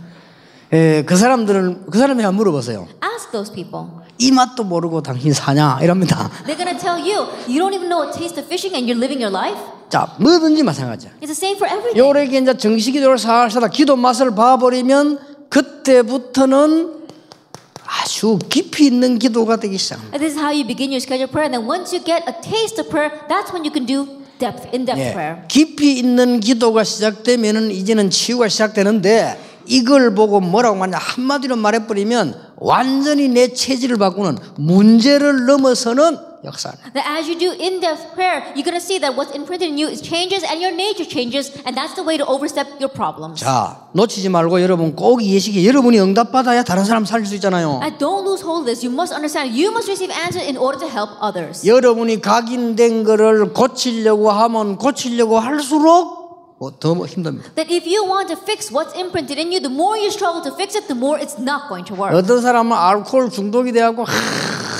Speaker 1: 그 사람이 한번 물어보세요.
Speaker 2: Ask those people.
Speaker 1: 이 맛도 모르고 당신 사냐 이럽니다.
Speaker 2: They're gonna tell you, you don't even know a taste of fishing, and you're living your life.
Speaker 1: 자, 뭐든지 마찬가지야.
Speaker 2: It's the same for everything.
Speaker 1: 요렇게 이제 정식기도를 살살다 기도 맛을 봐버리면 그때부터는 아주 깊이 있는 기도가 되기 시작합니다.
Speaker 2: And this is how you begin your scheduled prayer. And then once you get a taste of prayer, that's when you can do in-depth prayer.
Speaker 1: 깊이 있는 기도가 시작되면은 이제는 치유가 시작되는데 이걸 보고 뭐라고 말하냐 한마디로 말해버리면 완전히 내 체질을 바꾸는 문제를 넘어서는 역사.
Speaker 2: That as you do in-depth prayer, you're going to see that what's imprinted in you is changes and your nature changes, and that's the way to overstep your problems.
Speaker 1: 자, 놓치지 말고 여러분 꼭 이 예식에 여러분이 응답받아야 다른 사람 살릴 수 있잖아요.
Speaker 2: And don't lose hold of this. You must understand. You must receive answers in order to help others.
Speaker 1: 여러분이 각인된 거를 고치려고 하면 고치려고 할수록 더 힘듭니다.
Speaker 2: That if you want to fix what's imprinted in you, the more you struggle to fix it, the more it's not going to work.
Speaker 1: 어떤 사람은 알코올 중독이 돼갖고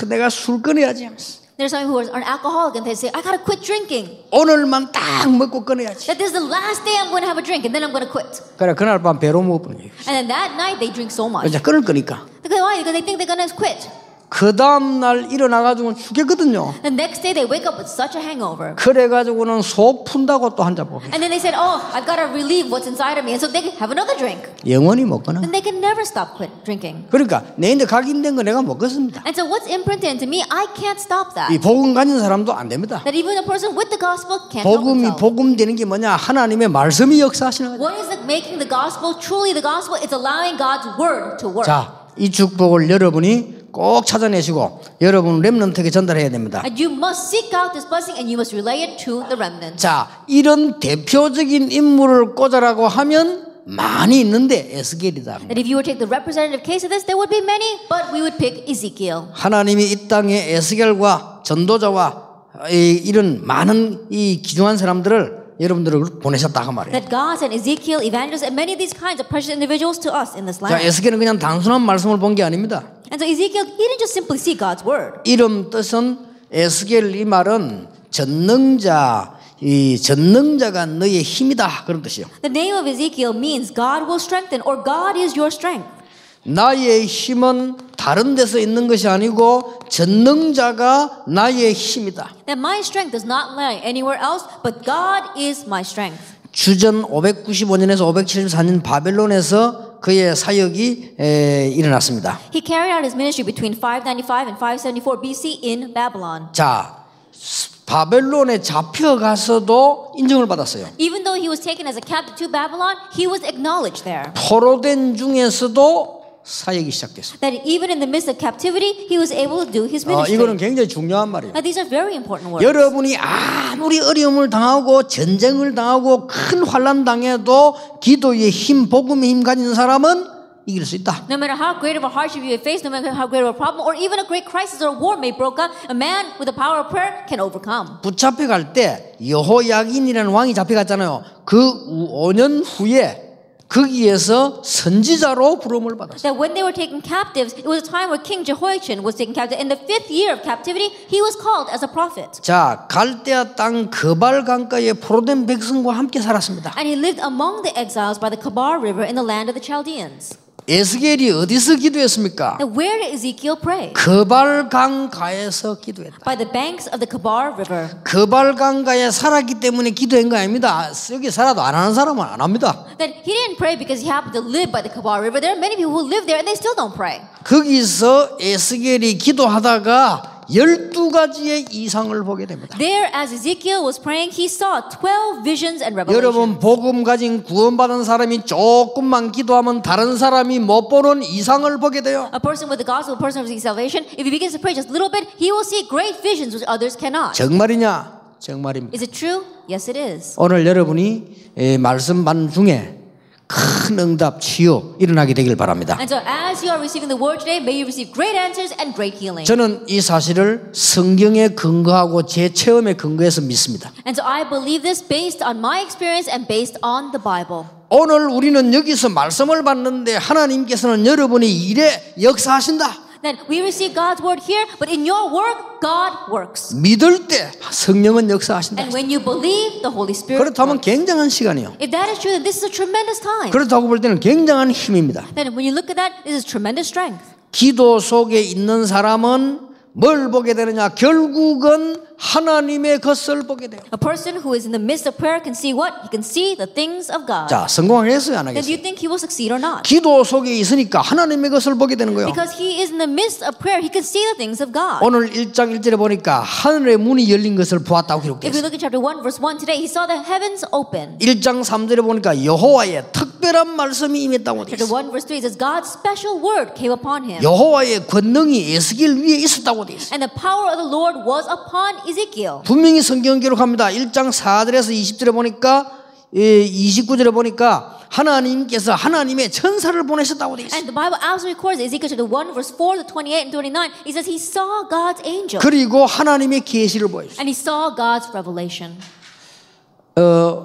Speaker 1: 내가 술 끊어야지 하면서
Speaker 2: There's some who are an alcoholic and they say, I gotta quit drinking.
Speaker 1: 오늘만 딱 먹고 끊어야지.
Speaker 2: That this is the last day I'm going to have a drink and then I'm going to quit.
Speaker 1: 그래 그날 밤 배로 먹어버린 거예요.
Speaker 2: And then that night they drink so much.
Speaker 1: 이제 끊을 거니까.
Speaker 2: Why? Because they think they're going to quit.
Speaker 1: 그 다음 날 일어나가지고 죽겠거든요.
Speaker 2: The next day they wake up with such a hangover.
Speaker 1: 그래가지고는 속 푼다고 또 한 잔 먹어요.
Speaker 2: And then they said, oh, I've got to relieve what's inside of me. And so they have another drink.
Speaker 1: 영원히 못 끊어.
Speaker 2: Then they can never stop drinking.
Speaker 1: 그러니까 내인데 각인된 거 내가 먹겠습니다.
Speaker 2: And so what's imprinted into me, I can't stop that.
Speaker 1: 이 복음 가진 사람도 안 됩니다.
Speaker 2: That even a person with the gospel can't help
Speaker 1: 복음이
Speaker 2: himself.
Speaker 1: 복음 되는 게 뭐냐? 하나님의 말씀이 역사하시는 거죠.
Speaker 2: What is making the gospel truly the gospel? It's allowing God's word to work.
Speaker 1: 자, 이 축복을 여러분이 꼭 찾아내시고 여러분 렘넌트에게 전달해야 됩니다.
Speaker 2: And you must seek out this blessing and you must relay it to the remnant.
Speaker 1: 자, 이런 대표적인 인물을 꽂아라고 하면 많이 있는데 에스겔이다.
Speaker 2: That if you were to take the representative case of this, there would be many, but we would pick Ezekiel.
Speaker 1: 하나님이 이 땅에 에스겔과 전도자와 이런 많은 이 귀중한 사람들을 여러분들을 보내셨다 그 말이에요.
Speaker 2: That God sent Ezekiel, evangelists, and many of these kinds of precious individuals to us in this
Speaker 1: 자,
Speaker 2: land.
Speaker 1: 에스겔은 그냥 단순한 말씀을 본 게 아닙니다.
Speaker 2: And so Ezekiel, he didn't just simply see God's word.
Speaker 1: 이름 뜻은 에스겔 이 말은 이 전능자가 너의 힘이다 그런 뜻이요.
Speaker 2: The name of Ezekiel means God will strengthen or God is your strength.
Speaker 1: 나의 힘은 다른 데서 있는 것이 아니고 전능자가 나의 힘이다.
Speaker 2: That my strength does not lie anywhere else, but God is my strength.
Speaker 1: 주전 595년에서 574년 바벨론에서 그의 사역이 일어났습니다.
Speaker 2: He carried out his ministry between 595 and 574 BC in Babylon.
Speaker 1: 자, 바벨론에 잡혀가서도 인정을 받았어요.
Speaker 2: Even though he was taken as a captive to Babylon, he was acknowledged there.
Speaker 1: 포로된 중에서도 사역이 시작됐습니다.
Speaker 2: That even in the midst of captivity, he was able to do his ministry.
Speaker 1: 이거는 굉장히 중요한 말이에요.
Speaker 2: Now, these are very important words.
Speaker 1: 여러분이 아무리 어려움을 당하고 전쟁을 당하고 큰 환난 당해도 기도의 힘, 복음의 힘 가진 사람은 이길 수 있다.
Speaker 2: No matter how great of a hardship you face, no matter how great of a problem, or even a great crisis or war may break out, a man with the power of prayer can overcome.
Speaker 1: 붙잡혀갈 때 여호야긴이라는 왕이 잡혀갔잖아요. 그 5년 후에 거기에서 선지자로 부름을 받았어요.
Speaker 2: That when they were taken captives, it was a time where King Jehoiachin was taken captive. In the 5th year of captivity, he was called as a prophet.
Speaker 1: 자, 갈대아 땅 그발 강가에 포로된 백성과 함께 살았습니다.
Speaker 2: And he lived among the exiles by the Kabar River in the land of the Chaldeans.
Speaker 1: 에스겔이 어디서 기도했습니까?
Speaker 2: Now, where did Ezekiel pray?
Speaker 1: 그발 강가에서 기도했다.
Speaker 2: By the banks of the Kabar River.
Speaker 1: 그발 강가에 살았기 때문에 기도한 거 아닙니다. 여기 살아도 안 하는 사람은 안 합니다.
Speaker 2: That he didn't pray because he happened to live by the Kabar River. There are many people who live there and they still don't pray.
Speaker 1: 거기서 에스겔이 기도하다가 12가지의 이상을 보게 됩니다.
Speaker 2: There, as Ezekiel was praying, he saw 12 visions and revelations.
Speaker 1: 여러분 복음 가진 구원받은 사람이 조금만 기도하면 다른 사람이 못 보는 이상을 보게 돼요.
Speaker 2: A person with the gospel, a person receiving salvation, if he begins to pray just a little bit, he will see great visions which others cannot.
Speaker 1: 정말이냐? 정말입니다.
Speaker 2: Is it true? Yes, it is.
Speaker 1: 오늘 여러분이 말씀 받는 중에 큰 응답, 치유 일어나게 되길 바랍니다.
Speaker 2: And so as you are receiving the word today, may you receive great answers and great healing.
Speaker 1: 저는 이 사실을 성경에 근거하고 제 체험에 근거해서 믿습니다.
Speaker 2: And so I believe this based on my experience and based on the Bible.
Speaker 1: 오늘 우리는 여기서 말씀을 받는데 하나님께서는 여러분의 일에 역사하신다.
Speaker 2: Then we receive God's word here, but in your work, God works.
Speaker 1: 믿을 때 성령은 역사하신다.
Speaker 2: And when you believe, the Holy Spirit
Speaker 1: 그렇다면
Speaker 2: works.
Speaker 1: 굉장한 시간이요.
Speaker 2: If that is true, then this is a tremendous time.
Speaker 1: 그렇다고 볼 때는 굉장한 힘입니다.
Speaker 2: Then when you look at that, this is tremendous strength.
Speaker 1: 기도 속에 있는 사람은 뭘 보게 되느냐? 결국은 하나님의 것을 보게 돼요.
Speaker 2: A person who is in the midst of prayer can see what? He can see the things of God.
Speaker 1: 자, 성공하겠어요, 안
Speaker 2: Then do you
Speaker 1: 하겠어요?
Speaker 2: think he will succeed or not?
Speaker 1: 기도 속에 있으니까 하나님의 것을 보게 되는 거예요.
Speaker 2: Because he is in the midst of prayer, he can see the things of God.
Speaker 1: 오늘 1장 1절에 보니까 하늘의 문이 열린 것을 보았다고
Speaker 2: If we
Speaker 1: 기록되어 있어요.
Speaker 2: look at chapter 1, verse 1 today, he saw the heavens open.
Speaker 1: 1장 3절에 보니까 여호와의 특별한 말씀이 임했다고 되어
Speaker 2: Chapter
Speaker 1: 있어요.
Speaker 2: 1, verse 3 says God's special word came upon him.
Speaker 1: 여호와의 권능이 에스겔 위에 있었다고 되어 있어요.
Speaker 2: And the power of the Lord was upon Ezekiel.
Speaker 1: 분명히 성경 기록합니다. 1장 4절에서 20절에 보니까 29절에 보니까 하나님께서 하나님의 천사를 보내셨다고 되어 있어요.
Speaker 2: And the Bible also records Ezekiel chapter 1, verse 4 to 28 and 29. He says he saw God's angel.
Speaker 1: 그리고 하나님의 계시를 보여주세요.
Speaker 2: And he saw God's revelation.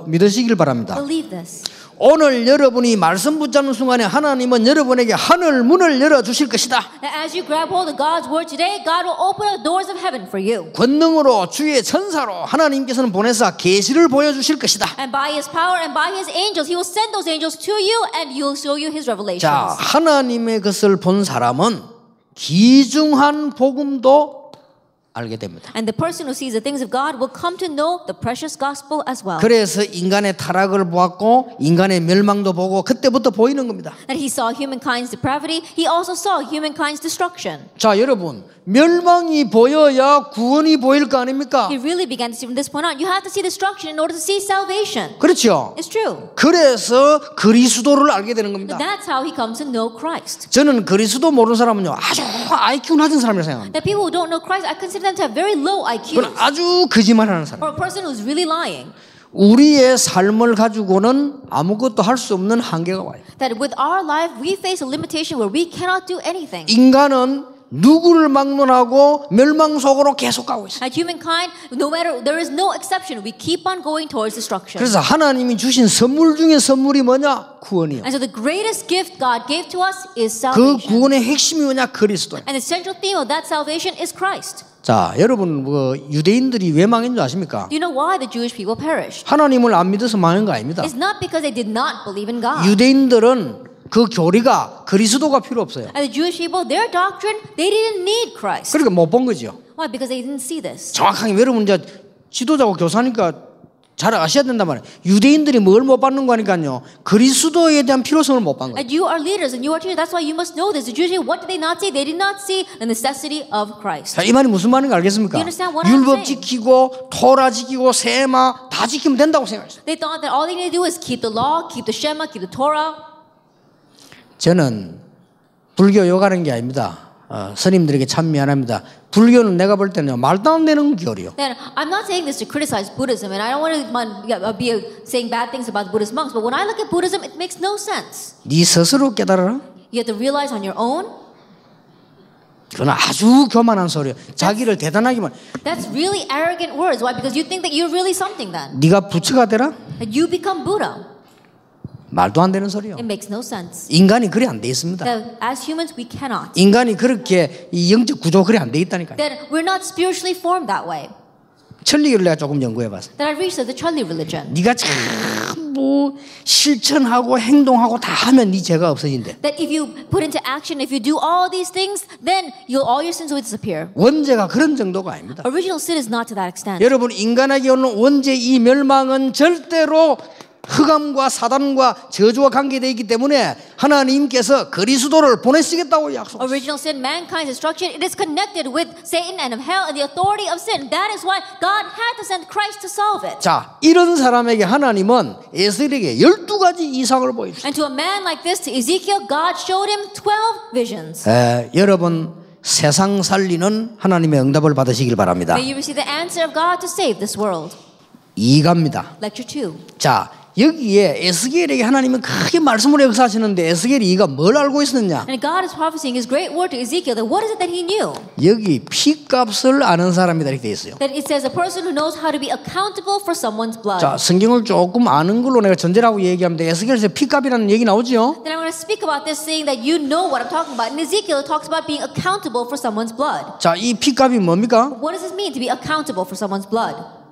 Speaker 1: 믿으시길 바랍니다.
Speaker 2: Believe this.
Speaker 1: 오늘 여러분이 말씀 붙잡는 순간에 하나님은 여러분에게 하늘 문을 열어주실 것이다.
Speaker 2: That as you grab hold of God's word today, God will open up doors of heaven for you.
Speaker 1: 권능으로 주의 천사로 하나님께서는 보내사 계시를 보여주실 것이다.
Speaker 2: And by his power and by his angels, he will send those angels to you and he will show you his revelations.
Speaker 1: 자, 하나님의 것을 본 사람은 귀중한 복음도 알게 됩니다.
Speaker 2: And the person who sees the things of God will come to know the precious gospel as well.
Speaker 1: 그래서 인간의 타락을 보았고 인간의 멸망도 보고 그때부터 보이는 겁니다.
Speaker 2: That he saw humankind's depravity, he also saw humankind's destruction.
Speaker 1: 자, 여러분, 멸망이 보여야 구원이 보일 거 아닙니까?
Speaker 2: He really began to see from this point on. You have to see destruction in order to see salvation.
Speaker 1: 그렇죠.
Speaker 2: It's true.
Speaker 1: 그래서 그리스도를 알게 되는 겁니다.
Speaker 2: That's how he comes to know Christ.
Speaker 1: 저는 그리스도 모르는 사람은요 아주 IQ 낮은 사람이라고 생각합니다.
Speaker 2: The people who don't know Christ, I consider them to have very low IQ.
Speaker 1: 그건 아주 거짓말하는 사람.
Speaker 2: Or a person who's really lying.
Speaker 1: 우리의 삶을 가지고는 아무것도 할 수 없는 한계가 와요.
Speaker 2: That with our life, we face a limitation where we cannot do anything.
Speaker 1: 인간은 누구를 막론하고 멸망 속으로 계속 가고 있어요.
Speaker 2: At humankind, no matter, there is no exception. We keep on going towards destruction.
Speaker 1: 그래서 하나님이 주신 선물 중에 선물이 뭐냐? 구원이요.
Speaker 2: And so the greatest gift God gave to us is
Speaker 1: 그
Speaker 2: salvation.
Speaker 1: 구원의 핵심이 뭐냐? 그리스도예요.
Speaker 2: And the central theme of that salvation is Christ.
Speaker 1: 자, 여러분 유대인들이 왜 망한 줄 아십니까?
Speaker 2: Do you know why the Jewish people perished?
Speaker 1: 하나님을 안 믿어서 망한 거 아닙니다.
Speaker 2: It's not because they did not believe in God.
Speaker 1: 유대인들은 그 교리가 그리스도가 필요 없어요.
Speaker 2: And the Jewish people, their doctrine, they didn't need Christ.
Speaker 1: 그러니까 못 본 거죠.
Speaker 2: Why? Because they didn't see this.
Speaker 1: 정확하게 여러분 이제 지도자고 교사니까 잘 아셔야 된단 말이에요. 유대인들이 뭘 못 받는 거니까요. 그리스도에 대한 필요성을 못 받는 거예요.
Speaker 2: And you are leaders and you are teachers. That's why you must know this. The Jewish people, what did they not see? They did not see the necessity of Christ.
Speaker 1: 자, 이 말이 무슨 말인지 알겠습니까?
Speaker 2: You understand what I'm
Speaker 1: 율법
Speaker 2: saying?
Speaker 1: 지키고 토라 지키고 세마 다 지키면 된다고 생각했어요.
Speaker 2: They thought that all they need to do is keep the law, keep the Shema, keep the Torah.
Speaker 1: 저는 불교 욕하는 게 아닙니다. 스님들에게 참 미안합니다. 불교는 내가 볼 때는 말도 안 되는 교리요.
Speaker 2: Then I'm not saying this to criticize Buddhism, and I don't want to be saying bad things about Buddhist monks. But when I look at Buddhism, it makes no sense.
Speaker 1: 네 스스로 깨달아라.
Speaker 2: You have to realize on your own.
Speaker 1: 그건 아주 교만한 소리예요. 자기를 대단하기만.
Speaker 2: That's really arrogant words. Why? Because you think that you're really something then.
Speaker 1: 네가 부처가 되라?
Speaker 2: That you become Buddha.
Speaker 1: 말도 안 되는 소리요.
Speaker 2: It makes no sense.
Speaker 1: 인간이 그래 안 돼 있습니다.
Speaker 2: That as humans, we cannot.
Speaker 1: 인간이 그렇게 이 영적 구조 그래 안 돼 있다니까요.
Speaker 2: That we're not spiritually formed that way.
Speaker 1: 천리교를 내가 조금 연구해봤어.
Speaker 2: That I researched the Chöli religion.
Speaker 1: 네가 전부 실천하고 행동하고 다 하면 네 죄가 없어진대.
Speaker 2: That if you put into action, if you do all these things, then all your sins will disappear.
Speaker 1: 원죄가 그런 정도가 아닙니다.
Speaker 2: Original sin is not to that extent.
Speaker 1: 여러분 인간에게 오는 원죄 이 멸망은 절대로 흑암과 사단과 저주와 관계되어 있기 때문에 하나님께서 그리스도를 보내시겠다고 약속하셨어요.
Speaker 2: Original sin, mankind's destruction, it is connected with Satan and of hell and the authority of sin. That is why God had to send Christ to solve it.
Speaker 1: 자, 이런 사람에게 하나님은 에스겔에게 12가지 이상을 보여주셨어요.
Speaker 2: And to a man like this, to Ezekiel, God showed him 12 visions.
Speaker 1: 여러분 세상 살리는 하나님의 응답을 받으시길 바랍니다.
Speaker 2: May you receive the answer of God to save this world.
Speaker 1: 2가입니다.
Speaker 2: Lecture 2.
Speaker 1: 자, 여기에 에스겔에게 하나님은 크게 말씀을 역사하시는데 에스겔이 이가 뭘 알고 있었느냐?
Speaker 2: And God is prophesying His great word to Ezekiel. That what is it that he knew?
Speaker 1: 여기 피값을 아는 사람이다 이렇게 돼 있어요.
Speaker 2: That it says a person who knows how to be accountable for someone's blood.
Speaker 1: 자, 성경을 조금 아는 걸로 내가 전제라고 얘기하면 에스겔에서 피값이라는 얘기 나오죠?
Speaker 2: Then I'm going to speak about this, saying that you know what I'm talking about. In Ezekiel, it talks about being accountable for someone's blood.
Speaker 1: 자, 이 피값이 뭡니까?
Speaker 2: What does this mean to be accountable for someone's blood?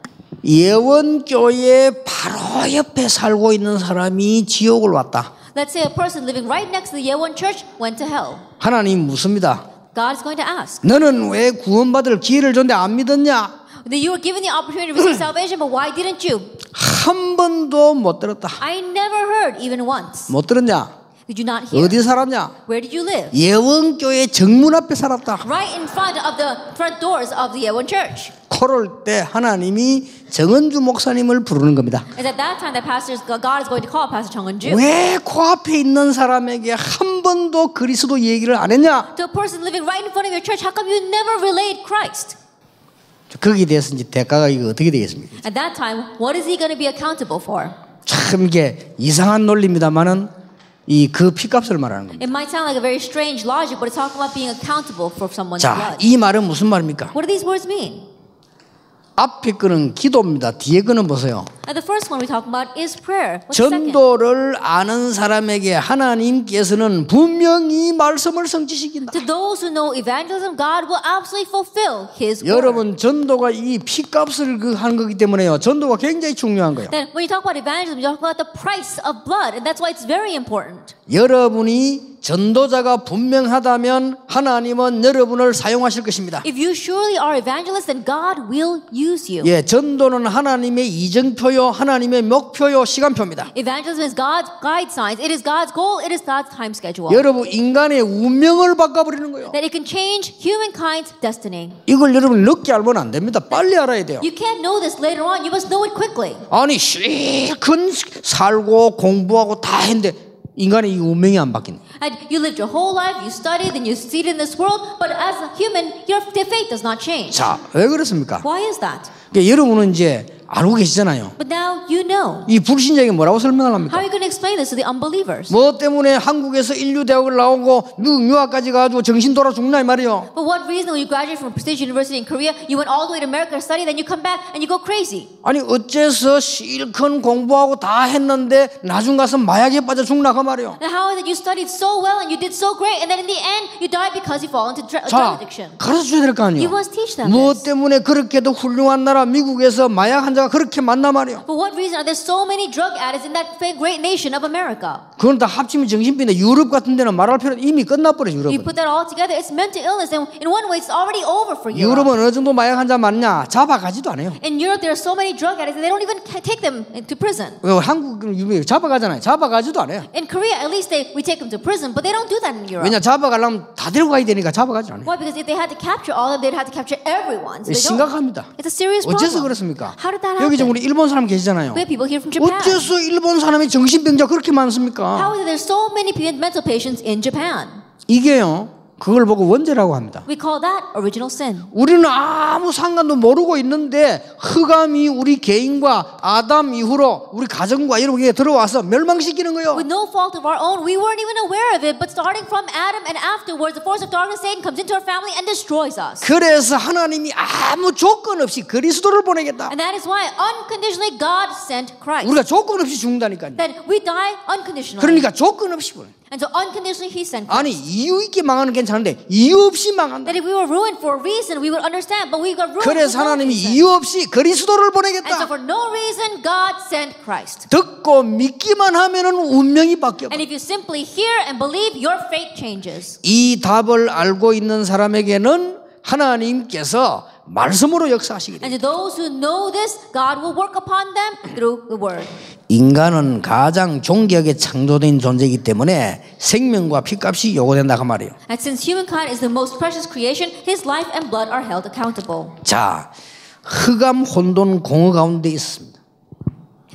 Speaker 1: 예원교회 바로 옆에 살고 있는 사람이 지옥을 왔다.
Speaker 2: Let's say a person living right next to the Yewon church went to hell.
Speaker 1: 하나님 묻습니다.
Speaker 2: God is going to ask.
Speaker 1: 너는 왜 구원받을 기회를 줬는데 안 믿었냐?
Speaker 2: That you were given the opportunity to receive salvation, but why didn't you?
Speaker 1: 한 번도 못 들었다.
Speaker 2: I never heard even once.
Speaker 1: 못 들었냐?
Speaker 2: Did you not hear?
Speaker 1: 어디 살았냐?
Speaker 2: Where did you live?
Speaker 1: 예원교회 정문 앞에 살았다.
Speaker 2: Right in front of the front doors of the Yewon church.
Speaker 1: 그럴 때 하나님이 정은주 목사님을 부르는 겁니다.
Speaker 2: And at that time, God is going to call Pastor Chung Eun-ju.
Speaker 1: 왜 코앞에 있는 사람에게 한 번도 그리스도 얘기를 안 했냐?
Speaker 2: To a person living right in front of your church, how come you never relayed Christ?
Speaker 1: 거기에 대해서 이제 대가가 이거 어떻게 되겠습니까?
Speaker 2: At that time, what is he going to be accountable for?
Speaker 1: 참 이게 이상한 논리입니다만은 이 그 피값을 말하는 겁니다.
Speaker 2: It might sound like a very strange logic, but it's talking about being accountable for someone's
Speaker 1: 자,
Speaker 2: blood.
Speaker 1: 이 말은 무슨 말입니까?
Speaker 2: What do these words mean?
Speaker 1: 앞에 거는 기도입니다. 뒤에 거는 보세요.
Speaker 2: And the first one we talk about is prayer. What's the second?
Speaker 1: 전도를 아는 사람에게 하나님께서는 분명히 말씀을 성취시킨다.
Speaker 2: To those who know evangelism, God will absolutely fulfill His word.
Speaker 1: 여러분 전도가 이 피값을 하는 거기 때문에요. 전도가 굉장히 중요한 거예요.
Speaker 2: Then when you talk about evangelism, you talk about the price of blood, and that's why it's very important.
Speaker 1: 여러분이 전도자가 분명하다면 하나님은 여러분을 사용하실 것입니다.
Speaker 2: If you surely are evangelists, then God will use you.
Speaker 1: 예, 전도는 하나님의 이정표요, 하나님의 목표요, 시간표입니다.
Speaker 2: Evangelism is God's guide signs. It is God's goal. It is God's time schedule.
Speaker 1: 여러분 인간의 운명을 바꿔버리는 거예요.
Speaker 2: That it can change humankind's destiny.
Speaker 1: 이걸 여러분 늦게 알면 안 됩니다. 빨리 알아야 돼요.
Speaker 2: You can't know this later on. You must know it quickly.
Speaker 1: 아니 실컷 살고 공부하고 다 했는데 인간의 이 운명이 안 바뀌네.
Speaker 2: And you lived your whole life, you studied, and you succeeded in this world, but as a human, your fate does not change.
Speaker 1: 자, 왜 그렇습니까?
Speaker 2: Why is that?
Speaker 1: 그러니까 여러분은 이제 알고 계시잖아요.
Speaker 2: But now you know.
Speaker 1: 이 불신자에게 뭐라고 설명을
Speaker 2: How
Speaker 1: 합니까?
Speaker 2: are you going to explain this to the unbelievers?
Speaker 1: 뭐 때문에 한국에서 인류 대학을 나오고 미국 유학까지 가지고 정신 돌아 죽나 이 말이요.
Speaker 2: For what reason, when you graduate from a prestigious university in Korea, you went all the way to America to study, then you come back and you go crazy?
Speaker 1: 아니 어째서 실컷 공부하고 다 했는데 나중 가서 마약에 빠져 죽나 그 말이요.
Speaker 2: And how is it you studied so well and you did so great, and then in the end you died because you fall into drug
Speaker 1: 자,
Speaker 2: addiction?
Speaker 1: 가르쳐줘야 될 거 아니에요.
Speaker 2: You must teach them
Speaker 1: 뭐
Speaker 2: this.
Speaker 1: 때문에 그렇게도 훌륭한 나라 미국에서 마약 환자가 그렇게 많나 말이요.
Speaker 2: For what reason are there so many drug addicts in that great nation of America?
Speaker 1: 그건 다 합치면 정신병인데 유럽 같은 데는 말할 필요 이미 끝나버려
Speaker 2: You
Speaker 1: 유럽은.
Speaker 2: put that all together, it's mental illness, and in one way it's already over for you.
Speaker 1: 유럽은 어느 정도 마약 환자 많냐 잡아가지도 않아요.
Speaker 2: In Europe, there are so many drug addicts, and they don't even take them to prison.
Speaker 1: 왜 한국은 유럽 잡아가잖아요. 잡아가지도 않아요.
Speaker 2: In Korea, at least we take them to prison, but they don't do that in Europe.
Speaker 1: 왜냐 잡아가려면 다 데리고 가야 되니까 잡아가지 않아요.
Speaker 2: Why? Because if they had to capture all of them, they'd have to capture everyone. So they don't.
Speaker 1: 심각합니다.
Speaker 2: It's a serious
Speaker 1: 어째서
Speaker 2: problem.
Speaker 1: 그렇습니까?
Speaker 2: How did that
Speaker 1: 여기 좀
Speaker 2: happen?
Speaker 1: 우리 일본 사람 계시잖아요.
Speaker 2: We have people here from Japan.
Speaker 1: 어째서 일본 사람이 정신병자 그렇게 많습니까?
Speaker 2: How is it there's so many mental patients in Japan?
Speaker 1: 이게요. 그걸 보고 원죄라고 합니다.
Speaker 2: We call that original sin.
Speaker 1: 우리는 아무 상관도 모르고 있는데 흑암이 우리 개인과 아담 이후로 우리 가정과 이렇게 들어와서 멸망시키는 거예요.
Speaker 2: With no fault of our own, we weren't even aware of it, but starting from Adam and afterwards, the force of darkness, Satan, comes into our family and destroys us.
Speaker 1: 그래서 하나님이 아무 조건 없이 그리스도를 보내겠다.
Speaker 2: And that is why unconditionally God sent Christ.
Speaker 1: 우리가 조건 없이 죽는다니까요.
Speaker 2: That we die unconditionally.
Speaker 1: 그러니까 조건 없이 보내.
Speaker 2: And so unconditionally He sent Christ.
Speaker 1: 아니 이유 있게 망하는 게 괜찮은데 이유 없이 망한다.
Speaker 2: That if we were ruined for a reason, we would understand, but we got ruined for
Speaker 1: 그래서
Speaker 2: no
Speaker 1: 하나님이
Speaker 2: reason.
Speaker 1: 이유 없이 그리스도를
Speaker 2: And so
Speaker 1: 보내겠다.
Speaker 2: for no reason, God sent Christ.
Speaker 1: 듣고 믿기만 하면은 운명이 바뀌어.
Speaker 2: And if you simply hear and believe, your fate changes.
Speaker 1: 이 답을 알고 있는 사람에게는 하나님께서 말씀으로 역사하시게 돼요.
Speaker 2: And to those who know this, God will work upon them through the word.
Speaker 1: 인간은 가장 존귀하게 창조된 존재이기 때문에 생명과 피값이 요구된다 그 말이에요.
Speaker 2: And since humankind is the most precious creation, his life and blood are held accountable.
Speaker 1: 자, 흑암 혼돈 공허 가운데 있습니다.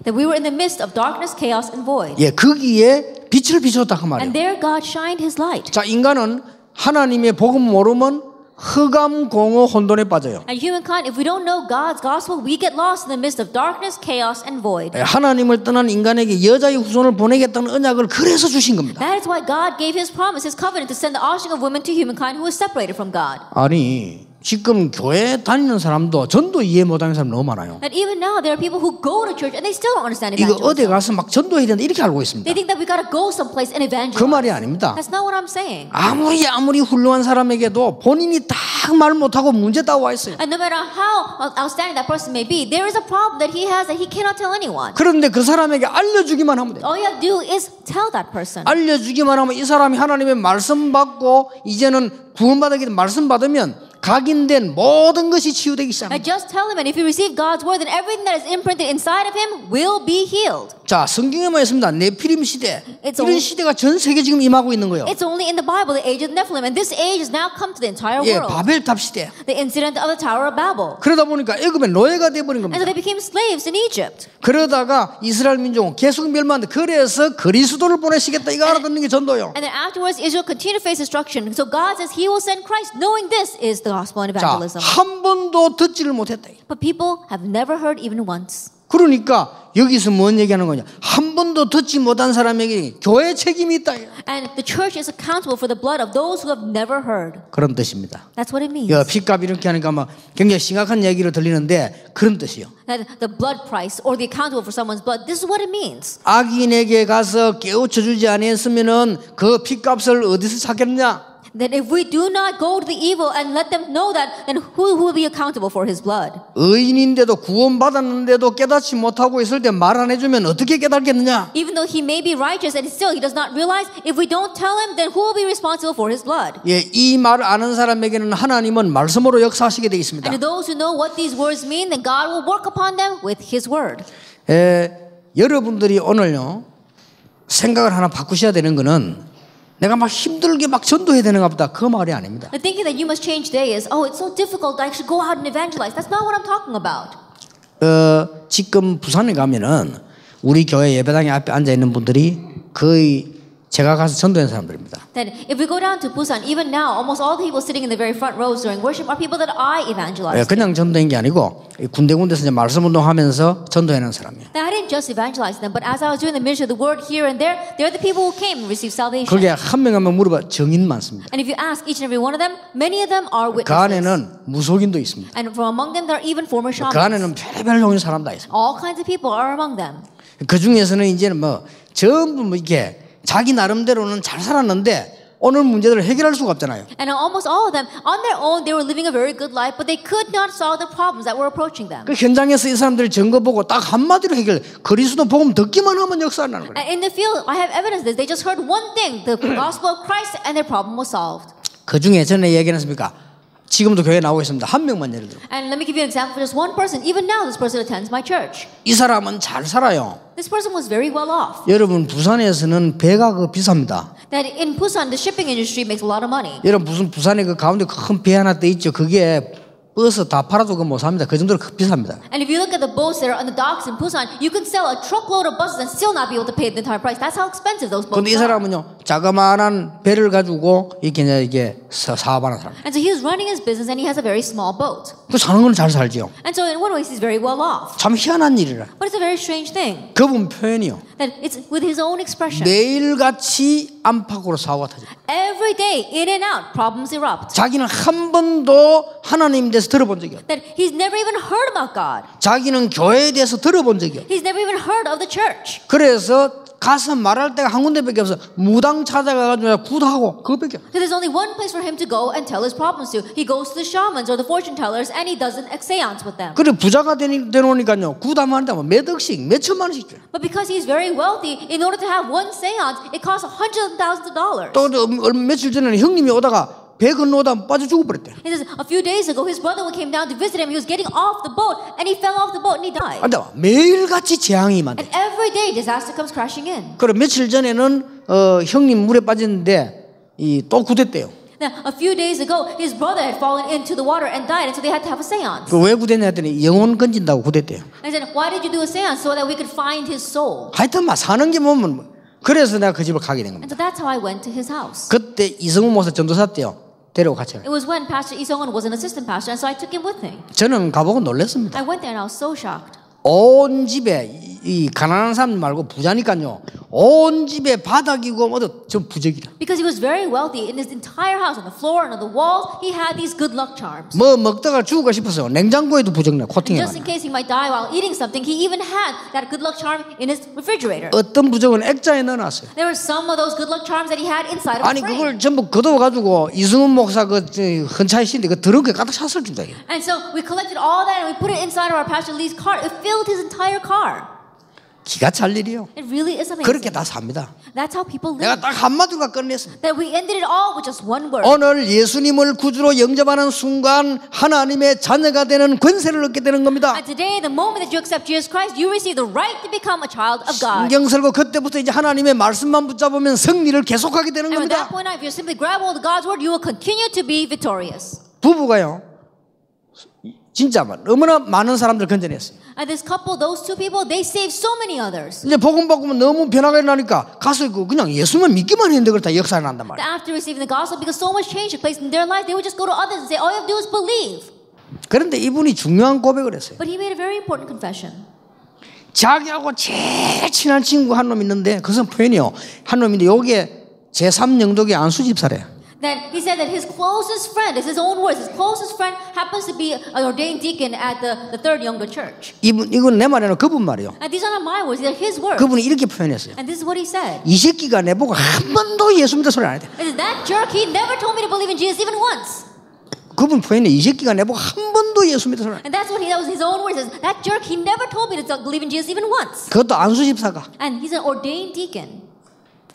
Speaker 2: That we were in the midst of darkness, chaos, and void.
Speaker 1: 예, 거기에 빛을 비췄다 그 말이에요.
Speaker 2: And there God shined his light.
Speaker 1: 자, 인간은 하나님의 복음 모르면 흑암 공허 혼돈에 빠져요.
Speaker 2: And humankind, if we don't know God's gospel, we get lost in the midst of darkness, chaos, and void.
Speaker 1: 예, 하나님을 떠난 인간에게 여자의 후손을 보내겠다는 언약을 그래서 주신 겁니다.
Speaker 2: That is why God gave his promise, his covenant, to send the offspring of women to humankind who is separated from God.
Speaker 1: 아니 지금 교회 다니는 사람도 전도 이해 못하는 사람 너무 많아요.
Speaker 2: And even now, there are people who go to church and they still don't understand
Speaker 1: 이거
Speaker 2: evangelism.
Speaker 1: 어디 가서 막 전도해야 된다 이렇게 알고 있습니다.
Speaker 2: They think that we got to go someplace and evangelize.
Speaker 1: 그 말이 아닙니다.
Speaker 2: That's not what I'm saying.
Speaker 1: 아무리 훌륭한 사람에게도 본인이 딱 말 못하고 문제 따와 있어요.
Speaker 2: And no matter how outstanding that person may be, there is a problem that he has that he cannot tell anyone.
Speaker 1: 그런데 그 사람에게 알려주기만 하면 돼요.
Speaker 2: All you have to do is tell that person.
Speaker 1: 알려주기만 하면 이 사람이 하나님의 말씀 받고 이제는 구원받기 말씀 받으면 각인된 모든 것이 치유되기
Speaker 2: I
Speaker 1: 시작합니다.
Speaker 2: just tell him, and if you receive God's word, then everything that is imprinted inside of him will be healed.
Speaker 1: 자, 성경에 뭐 있습니다. 네피림 시대.
Speaker 2: It's
Speaker 1: 이런
Speaker 2: all-
Speaker 1: 시대가 전 세계 지금 임하고 있는 거예요.
Speaker 2: It's only in the Bible, the age of Nephilim, and this age has now come to the entire
Speaker 1: 예,
Speaker 2: world.
Speaker 1: 바벨탑 시대.
Speaker 2: The incident of the Tower of Babel.
Speaker 1: 그러다 보니까 애굽의 노예가 돼버린
Speaker 2: And
Speaker 1: 겁니다.
Speaker 2: so they became slaves in Egypt.
Speaker 1: 그러다가 이스라엘 민족은 계속 멸망한데 그래서 그리스도를 보내시겠다 이거 알아듣는 게 전도요.
Speaker 2: And then afterwards, Israel continued to face destruction. So God says He will send Christ, knowing this is the gospel and
Speaker 1: 자,
Speaker 2: evangelism.
Speaker 1: 한 번도 듣지를 못했다.
Speaker 2: But people have never heard even once.
Speaker 1: 그러니까 여기서 뭔 얘기하는 거냐? 한 번도 듣지 못한 사람에게 교회 책임이 있다.
Speaker 2: And the church is accountable for the blood of those who have never heard.
Speaker 1: 그런 뜻입니다.
Speaker 2: That's what it means.
Speaker 1: 야, 핏값 이렇게 하니까 막 굉장히 심각한 얘기로 들리는데 그런 뜻이요.
Speaker 2: That the blood price or the accountable for someone's blood. This is what it means.
Speaker 1: 악인에게 가서 깨우쳐 주지 아니했으면은 그 핏값을 어디서 찾겠느냐?
Speaker 2: That if we do not go to the evil and let them know that, then who will be accountable for his blood?
Speaker 1: 의인인데도 구원받았는데도 깨닫지 못하고 있을 때 말 안 해주면 어떻게 깨닫겠느냐?
Speaker 2: Even though he may be righteous and still he does not realize, if we don't tell him, then who will be responsible for his blood?
Speaker 1: 예, 이 말을 아는 사람에게는 하나님은 말씀으로 역사하시게 되어 있습니다.
Speaker 2: And to those who know what these words mean, then God will work upon them with his word.
Speaker 1: 여러분들이 오늘요 생각을 하나 바꾸셔야 되는 거는 내가 막 힘들게 막 전도해야 되는가 보다 그 말이 아닙니다.
Speaker 2: The thinking that you must change today is, oh, it's so difficult, I should go out and evangelize. That's not what I'm talking about.
Speaker 1: 지금 부산에 가면은 우리 교회 예배당에 앞에 앉아 있는 분들이 거의 제가 가서 전도한 사람들입니다.
Speaker 2: That if we go down to Busan, even now, almost all the people sitting in the very front rows during worship are people that I evangelized.
Speaker 1: 그냥 전도한 게 아니고 군데군데서 이제 말씀 운동하면서 전도하는 사람이에요.
Speaker 2: Now, I didn't just evangelize them, but as I was doing the ministry of the word here and there, they're the people who came and received salvation.
Speaker 1: 그게 한 명 한 명 물어봐 정인 많습니다.
Speaker 2: And if you ask each and every one of them, many of them are
Speaker 1: 그
Speaker 2: witnesses.
Speaker 1: 안에는 무속인도 있습니다.
Speaker 2: And from among them, there are even former
Speaker 1: 그
Speaker 2: shamans.
Speaker 1: 안에는 별의별 종의 사람 다 있습니다.
Speaker 2: All kinds of people are among them.
Speaker 1: 그 중에서는 이제는 뭐 전부 뭐 이렇게 자기 나름대로는 잘 살았는데 오늘 문제들을 해결할 수가 없잖아요.
Speaker 2: And almost all of them, on their own, they were living a very good life, but they could not solve the problems that were approaching them.
Speaker 1: 그 현장에서 이 사람들 증거 보고 딱 한마디로 해결. 그리스도 복음 듣기만 하면 역사가 나는 거예요.
Speaker 2: And in the field, I have evidence of this. They just heard one thing, the gospel of Christ, and their problem was solved.
Speaker 1: 그 중에 전에 얘기했습니까? 지금도 교회 나오고 있습니다. 한 명만 예를 들어.
Speaker 2: And let me give you an example for just one person. Even now, this person attends my church.
Speaker 1: 이 사람은 잘 살아요.
Speaker 2: This person was very well off.
Speaker 1: 여러분 부산에서는 배가 비쌉니다.
Speaker 2: That in Busan, the shipping industry makes a lot of money.
Speaker 1: 여러분 무슨 부산에 그 가운데 큰 배 하나 떠 있죠. 그게 버스 다 팔아도 그 못 삽니다. 그 정도로 비쌉니다.
Speaker 2: And if you look at the boats that are on the docks in Busan, you can sell a truckload of buses and still not be able to pay the entire price. That's how expensive those boats
Speaker 1: 근데 이
Speaker 2: are.
Speaker 1: 사람은요, 자그마한 배를 가지고 이게 사업하는 사람.
Speaker 2: And so he was running his business and he has a very small boat.
Speaker 1: 그 사는 건 잘 살지요.
Speaker 2: And so in one way, he's very well off.
Speaker 1: 참 희한한 일이라.
Speaker 2: But it's a very strange thing.
Speaker 1: 그분 표현이요.
Speaker 2: That it's with his own expression.
Speaker 1: 매일같이 안팎으로 사고가 터져.
Speaker 2: Every day, in and out, problems erupt.
Speaker 1: 자기는 한 번도 하나님 대해서 들어본 적이 없어요.
Speaker 2: That he's never even heard about God.
Speaker 1: 자기는 교회에 대해서 들어본 적이 없어요.
Speaker 2: He's never even heard of the church.
Speaker 1: 그래서 가서 말할 데가 한 군데밖에 없어. 무당 찾아가가지고 굿하고 그것밖에 없어.
Speaker 2: So there's only one place for him to go and tell his problems to. He goes to the shamans or the fortune tellers and he does an seance with them.
Speaker 1: 그래 부자가 되놓으니까요. 굿하면 한다면 몇 억씩 몇 천만 원씩 줘요.
Speaker 2: But because he's very wealthy, in order to have one seance, it costs hundreds of thousands of dollars.
Speaker 1: 또 며칠 전에는 형님이 오다가 배 건너오다 빠져 죽어버렸대.
Speaker 2: He says a few days ago, his brother came down to visit him. He was getting off the boat and he fell off the boat and he died.
Speaker 1: 근데 매일같이 재앙이 임한대.
Speaker 2: And every day, disaster comes crashing in.
Speaker 1: 그래 며칠 전에는 형님 물에 빠졌는데 또 구됐대요.
Speaker 2: Now, a few days ago, his brother had fallen into the water and died, and so they had to have a seance.
Speaker 1: 그 왜 구됐냐 했더니 영혼 건진다고 구됐대요.
Speaker 2: And I said, why did you do a seance? So that we could find his soul.
Speaker 1: 하여튼 막 사는 게 보면 그래서 내가 그 집을 가게 된 겁니다.
Speaker 2: And so that's how I went to his house.
Speaker 1: 그때 이성훈 목사 전도사 때요. 데리고 같이.
Speaker 2: It was when Pastor Lee Sung-won was an assistant pastor, and so I took him with me.
Speaker 1: 저는 가보고 놀랐습니다.
Speaker 2: I went there and I was so shocked.
Speaker 1: 온 집에 이 가난한 사람 말고 부자니까요. 온 집에 바닥이고 뭐도 전 부적이라.
Speaker 2: Because he was very wealthy. In his entire house, on the floor and on the walls, he had these good luck charms.
Speaker 1: 뭐 먹다가 죽을까 싶어서 냉장고에도 부적나 코팅해.
Speaker 2: Just in case he might die while eating something, he even had that good luck charm in his refrigerator.
Speaker 1: 어떤 부적은 액자에 넣어놨어요.
Speaker 2: There were some of those good luck charms that he had inside of
Speaker 1: 아니
Speaker 2: a frame.
Speaker 1: 그걸 전부 걷어가지고 이승훈 목사 그 헌차이신데 그 더럽게 가득 찼을 줄다.
Speaker 2: And so we collected all that and we put it inside of our Pastor Lee's car. It filled his entire car.
Speaker 1: 기가 찰 일이요.
Speaker 2: It really is amazing.
Speaker 1: 그렇게 다 삽니다.
Speaker 2: That's how people
Speaker 1: 내가
Speaker 2: live.
Speaker 1: 딱 한마디로 끝냈습니다.
Speaker 2: That we ended it all with just one word.
Speaker 1: 오늘 예수님을 구주로 영접하는 순간 하나님의 자녀가 되는 권세를 얻게 되는 겁니다.
Speaker 2: And today, the moment that you accept Jesus Christ, you receive the right to become a child of God.
Speaker 1: 신경 쓰고 그때부터 이제 하나님의 말씀만 붙잡으면 승리를 계속하게 되는
Speaker 2: And from
Speaker 1: 겁니다.
Speaker 2: that point on, if you simply grab hold of God's word, you will continue to be victorious.
Speaker 1: 부부가요. 진짜 너무나 많은 사람들 건져냈어요.
Speaker 2: And this couple, those two people, they saved so many others.
Speaker 1: 이제 복음 받으면 너무 변화가 일어나니까 가서 그냥 예수만 믿기만 했는데 그렇다 역사가 난단 말이에요.
Speaker 2: After receiving the gospel, because so much change took place in their life, they would just go to others and say, all you have to do is believe.
Speaker 1: 그런데 이분이 중요한 고백을 했어요.
Speaker 2: But he made a very important confession.
Speaker 1: 자기하고 제일 친한 친구 한 놈 있는데 그것은 표현이요. 한 놈인데 요게 제3영독의 안수 집사래요.
Speaker 2: That he said that his closest friend, it's his own words, his closest friend happens to be an ordained deacon at the third younger church.
Speaker 1: 이건 내 말이 아니라 그분 말이요.
Speaker 2: And these are not my words, these are his words.
Speaker 1: 그분이 이렇게 표현했어요.
Speaker 2: And this is what he said.
Speaker 1: 이 새끼가 내보고 한 번도 예수 믿어 소리 안 했대.
Speaker 2: It is that jerk, he never told me to believe in Jesus even once.
Speaker 1: 그분 표현이 이 새끼가 내보고 한 번도 예수 믿어 소리 안 했대.
Speaker 2: And that was his own words. That jerk, he never told me to believe in Jesus even once.
Speaker 1: 그것도 안수 집사가.
Speaker 2: And he's an ordained deacon.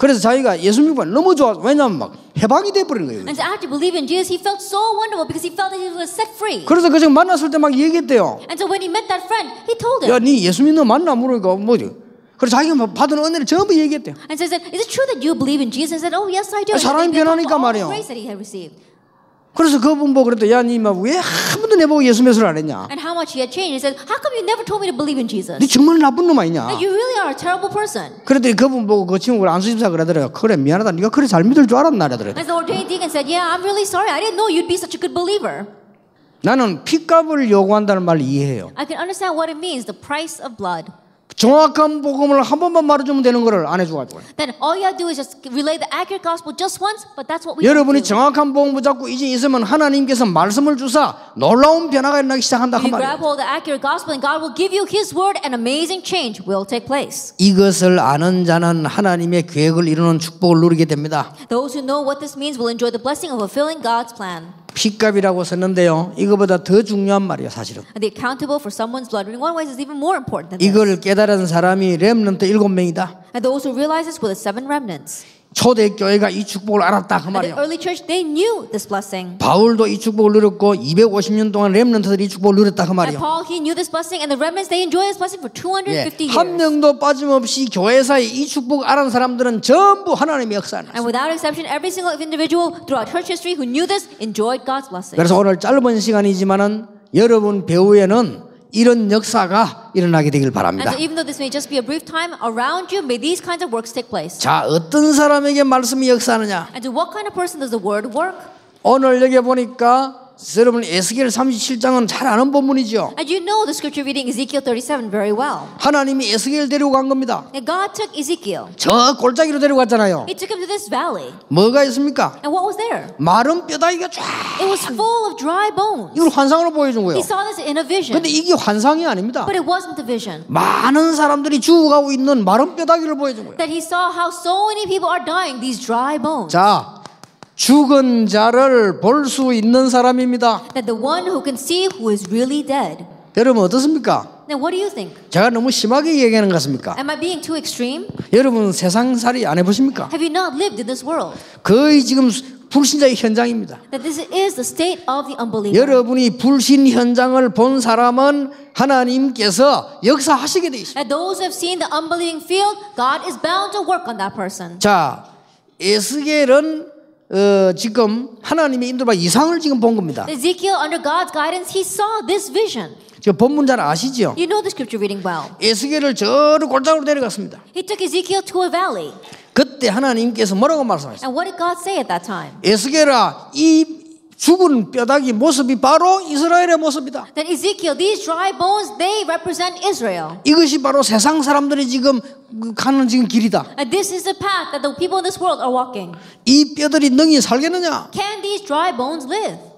Speaker 1: 그래서 자기가 예수 믿고 너무 좋아. 왜냐면 막 해방이 돼버린 거예요.
Speaker 2: And so after believing in Jesus, he felt so wonderful because he felt that he was set free.
Speaker 1: 그래서 그 지금 만났을 때 막 얘기했대요.
Speaker 2: And so when he met that friend, he told him.
Speaker 1: 야, 니 예수 믿는 너 만나 물으니까 뭐지? 그래서 자기가 받은 은혜를 전부 얘기했대요.
Speaker 2: And so he said, is it true that you believe in Jesus? And said, oh yes, I do.
Speaker 1: 사람이
Speaker 2: And he told
Speaker 1: 변하니까
Speaker 2: all the
Speaker 1: 말이에요.
Speaker 2: grace that he had received.
Speaker 1: 그래서 그분 보고 그랬더니 야, 니 왜 한 번도 내보고 예수 메시를 안 했냐?
Speaker 2: And how much he had changed. He said, how come you never told me to believe in Jesus?
Speaker 1: 니 정말 나쁜 놈 아니냐?
Speaker 2: Like, you really are a terrible person.
Speaker 1: 그랬더니 그분 보고 그 친구가 안수집사 그러더래요. 그래 미안하다. 네가 그래 잘 믿을 줄 알았나? 그러더래요.
Speaker 2: And the ordained deacon said, yeah, I'm really sorry. I didn't know you'd be such a good believer.
Speaker 1: 나는 피값을 요구한다는 말을 이해해요.
Speaker 2: I can understand what it means, the price of blood.
Speaker 1: 정확한 복음을 한 번만 말해주면 되는 거를 안 해줘가지고.
Speaker 2: Then all you have to do is just relay the accurate gospel just once, but that's what we
Speaker 1: 여러분이
Speaker 2: do.
Speaker 1: 정확한 복음 붙잡고 이제 있으면 하나님께서 말씀을 주사 놀라운 변화가 일어나기 시작한다 그
Speaker 2: You grab
Speaker 1: 말이에요.
Speaker 2: hold of the accurate gospel and God will give you His word and amazing change will take place.
Speaker 1: 이것을 아는 자는 하나님의 계획을 이루는 축복을 누리게 됩니다.
Speaker 2: Those who know what this means will enjoy the blessing of fulfilling God's plan.
Speaker 1: 피값이라고 썼는데요. 이거보다 더 중요한 말이에요, 사실은.
Speaker 2: And the accountable for someone's blood in one way is even more important than this.
Speaker 1: 이걸 깨달은 사람이 렘넌트 7명이다.
Speaker 2: And those who realize this were the 7 remnants.
Speaker 1: 초대교회가 이 축복을 알았다 그
Speaker 2: And the
Speaker 1: 말이에요.
Speaker 2: early church, they knew this blessing.
Speaker 1: 바울도 이 축복을 누렸고 250년 동안 렘넌트들이 이 축복을 누렸다 그
Speaker 2: And
Speaker 1: 말이에요.
Speaker 2: Paul, he knew this blessing, and the remnants, they enjoyed this blessing for 250
Speaker 1: 한
Speaker 2: years.
Speaker 1: 명도 빠짐없이 교회사에 이 축복 알은 사람들은 전부 하나님의 역사를
Speaker 2: And without exception, every single individual throughout church history who knew this enjoyed God's blessing.
Speaker 1: 그래서 오늘 짧은 시간이지만은 여러분 배후에는 이런 역사가 일어나게 되길
Speaker 2: And
Speaker 1: 바랍니다.
Speaker 2: so even though this may just be a brief time, around you may these kinds of works take place.
Speaker 1: 자, 어떤 사람에게 말씀이 역사하느냐?
Speaker 2: And to what kind of person does the word work?
Speaker 1: 오늘 여기 보니까 여러분 에스겔 37장은 잘 아는 본문이죠.
Speaker 2: And you know the scripture reading Ezekiel 37 very well.
Speaker 1: 하나님이 에스겔 데리고 간 겁니다.
Speaker 2: And God took Ezekiel.
Speaker 1: 저 골짜기로 데려갔잖아요.
Speaker 2: He took him to this valley.
Speaker 1: 뭐가 있습니까?
Speaker 2: And what was there?
Speaker 1: 마른 뼈다귀가 쫙
Speaker 2: It was full of dry bones.
Speaker 1: 이걸 환상으로 보여준 거예요.
Speaker 2: He saw this in a vision.
Speaker 1: 근데 이게 환상이 아닙니다.
Speaker 2: But it wasn't a vision.
Speaker 1: 많은 사람들이 죽어가고 있는 마른 뼈다귀를 보여준 거예요.
Speaker 2: That he saw how so many people are dying, these dry bones.
Speaker 1: 자, 죽은 자를 볼 수 있는 사람입니다.
Speaker 2: That the one who can see who is really dead.
Speaker 1: 여러분 어떻습니까?
Speaker 2: Now what do you think?
Speaker 1: 제가 너무 심하게 얘기하는 것 같습니까?
Speaker 2: Am I being too extreme?
Speaker 1: 여러분 세상살이 안 해보십니까?
Speaker 2: Have you not lived in this world?
Speaker 1: 거의 지금 불신자의 현장입니다.
Speaker 2: That this is the state of the unbeliever.
Speaker 1: 여러분이 불신 현장을 본 사람은 하나님께서 역사하시게 돼 있습니다.
Speaker 2: And those who have seen the unbelieving field, God is bound to work on that person.
Speaker 1: 자, 에스겔은 지금 하나님의 인도로 이상을 지금 본 겁니다.
Speaker 2: Ezekiel, under God's guidance, he saw this vision.
Speaker 1: 지금 본문 잘 아시죠?
Speaker 2: You know the scripture reading well.
Speaker 1: 에스겔을 저를 골짜기로 데려갔습니다.
Speaker 2: He took Ezekiel to a valley.
Speaker 1: 그때 하나님께서 뭐라고 말씀하셨어요?
Speaker 2: And what did God say at that time?
Speaker 1: 에스겔아, 이 죽은 뼈다귀 모습이 바로 이스라엘의 모습이다.
Speaker 2: Then Ezekiel, these dry bones, they represent Israel.
Speaker 1: 이것이 바로 세상 사람들이 지금 가는 지금 길이다.
Speaker 2: And this is the path that the people in this world are walking.
Speaker 1: 이 뼈들이 능히 살겠느냐?
Speaker 2: Can these dry bones live?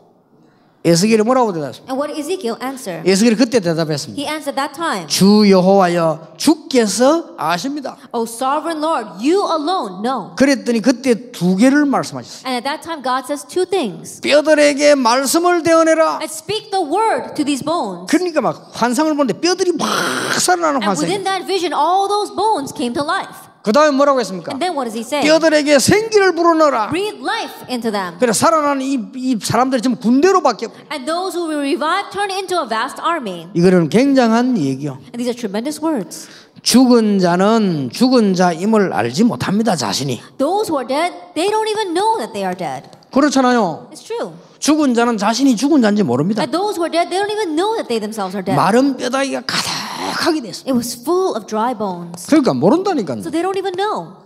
Speaker 1: 에스겔이 뭐라고 대답했습니까?
Speaker 2: And what did Ezekiel answer?
Speaker 1: 에스겔이 그때 대답했습니다.
Speaker 2: He answered that time,
Speaker 1: 주 여호와여 주께서 아십니다.
Speaker 2: O sovereign Lord, you alone know.
Speaker 1: 그랬더니 그때 두 개를 말씀하셨어요.
Speaker 2: And at that time, God says two things.
Speaker 1: 뼈들에게 말씀을 대언해라.
Speaker 2: And speak the word to these bones.
Speaker 1: 그러니까 막 환상을 보는데 뼈들이 막 살아나는
Speaker 2: And within
Speaker 1: 환상이에요.
Speaker 2: that vision, all those bones came to life.
Speaker 1: 그 다음에 뭐라고 했습니까?
Speaker 2: And then what does he say?
Speaker 1: 뼈들에게 생기를 불어넣어라.
Speaker 2: Breathe life into them.
Speaker 1: 그래 살아나는 이 사람들이 지금 군대로 바뀌었고.
Speaker 2: And those who were revived turned into a vast army.
Speaker 1: 이거는 굉장한 얘기요.
Speaker 2: And these are tremendous words.
Speaker 1: 죽은 자는 죽은 자임을 알지 못합니다. 자신이.
Speaker 2: Those who are dead, they don't even know that they are dead.
Speaker 1: 그렇잖아요.
Speaker 2: It's true.
Speaker 1: 죽은 자는 자신이 죽은 자인지 모릅니다.
Speaker 2: And those who are dead, they don't even know that they themselves are dead.
Speaker 1: 마른 뼈다귀가 가득하게 됐어요.
Speaker 2: It was full of dry bones.
Speaker 1: 그러니까 모른다니까요.
Speaker 2: So they don't even know.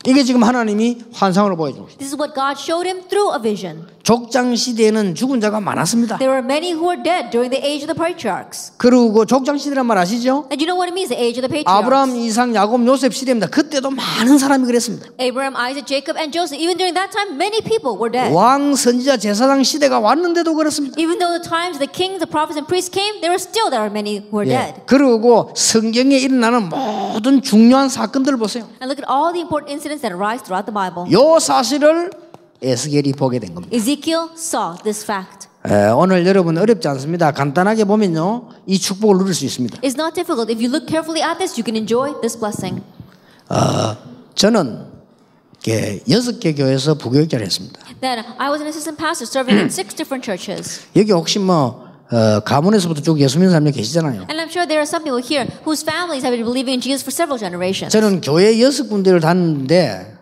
Speaker 1: 이게 지금 하나님이 환상으로 보여준 거예요.
Speaker 2: This is what God showed him through a vision.
Speaker 1: 족장 시대에는 죽은 자가 많았습니다.
Speaker 2: There were many who were dead during the age of the patriarchs.
Speaker 1: 그리고 족장 시대란 말 아시죠?
Speaker 2: And you know what it means, the age of the
Speaker 1: 아브라함,
Speaker 2: patriarchs?
Speaker 1: 이삭, 야곱, 요셉 시대입니다. 그때도 많은 사람이 그랬습니다.
Speaker 2: Abraham, Isaac, Jacob, and Joseph. Even during that time, many people were dead.
Speaker 1: 왕, 선지자, 제사장 시대가 왔는데도 그렇습니다.
Speaker 2: Even though the times the kings, the prophets, and priests came, there were many who were dead.
Speaker 1: 그리고 성경에 일어나는 모든 중요한 사건들을 보세요.
Speaker 2: And look at all the important incidents that arise throughout the Bible.
Speaker 1: 요 사실을 에스겔이 보게 된 겁니다.
Speaker 2: Ezekiel saw this fact.
Speaker 1: 오늘 여러분 어렵지 않습니다. 간단하게 보면요, 이 축복을 누릴 수 있습니다.
Speaker 2: It's not difficult. If you look carefully at this, you can enjoy this blessing.
Speaker 1: 저는 6개 교회에서 부교육자를 했습니다.
Speaker 2: Then I was an assistant pastor serving in 6 different churches.
Speaker 1: 여기 혹시 가문에서부터 쭉 예수 믿는 사람이 계시잖아요.
Speaker 2: And I'm sure there are some people here whose families have been believing in Jesus for several generations.
Speaker 1: 저는 교회 6군데를 다녔는데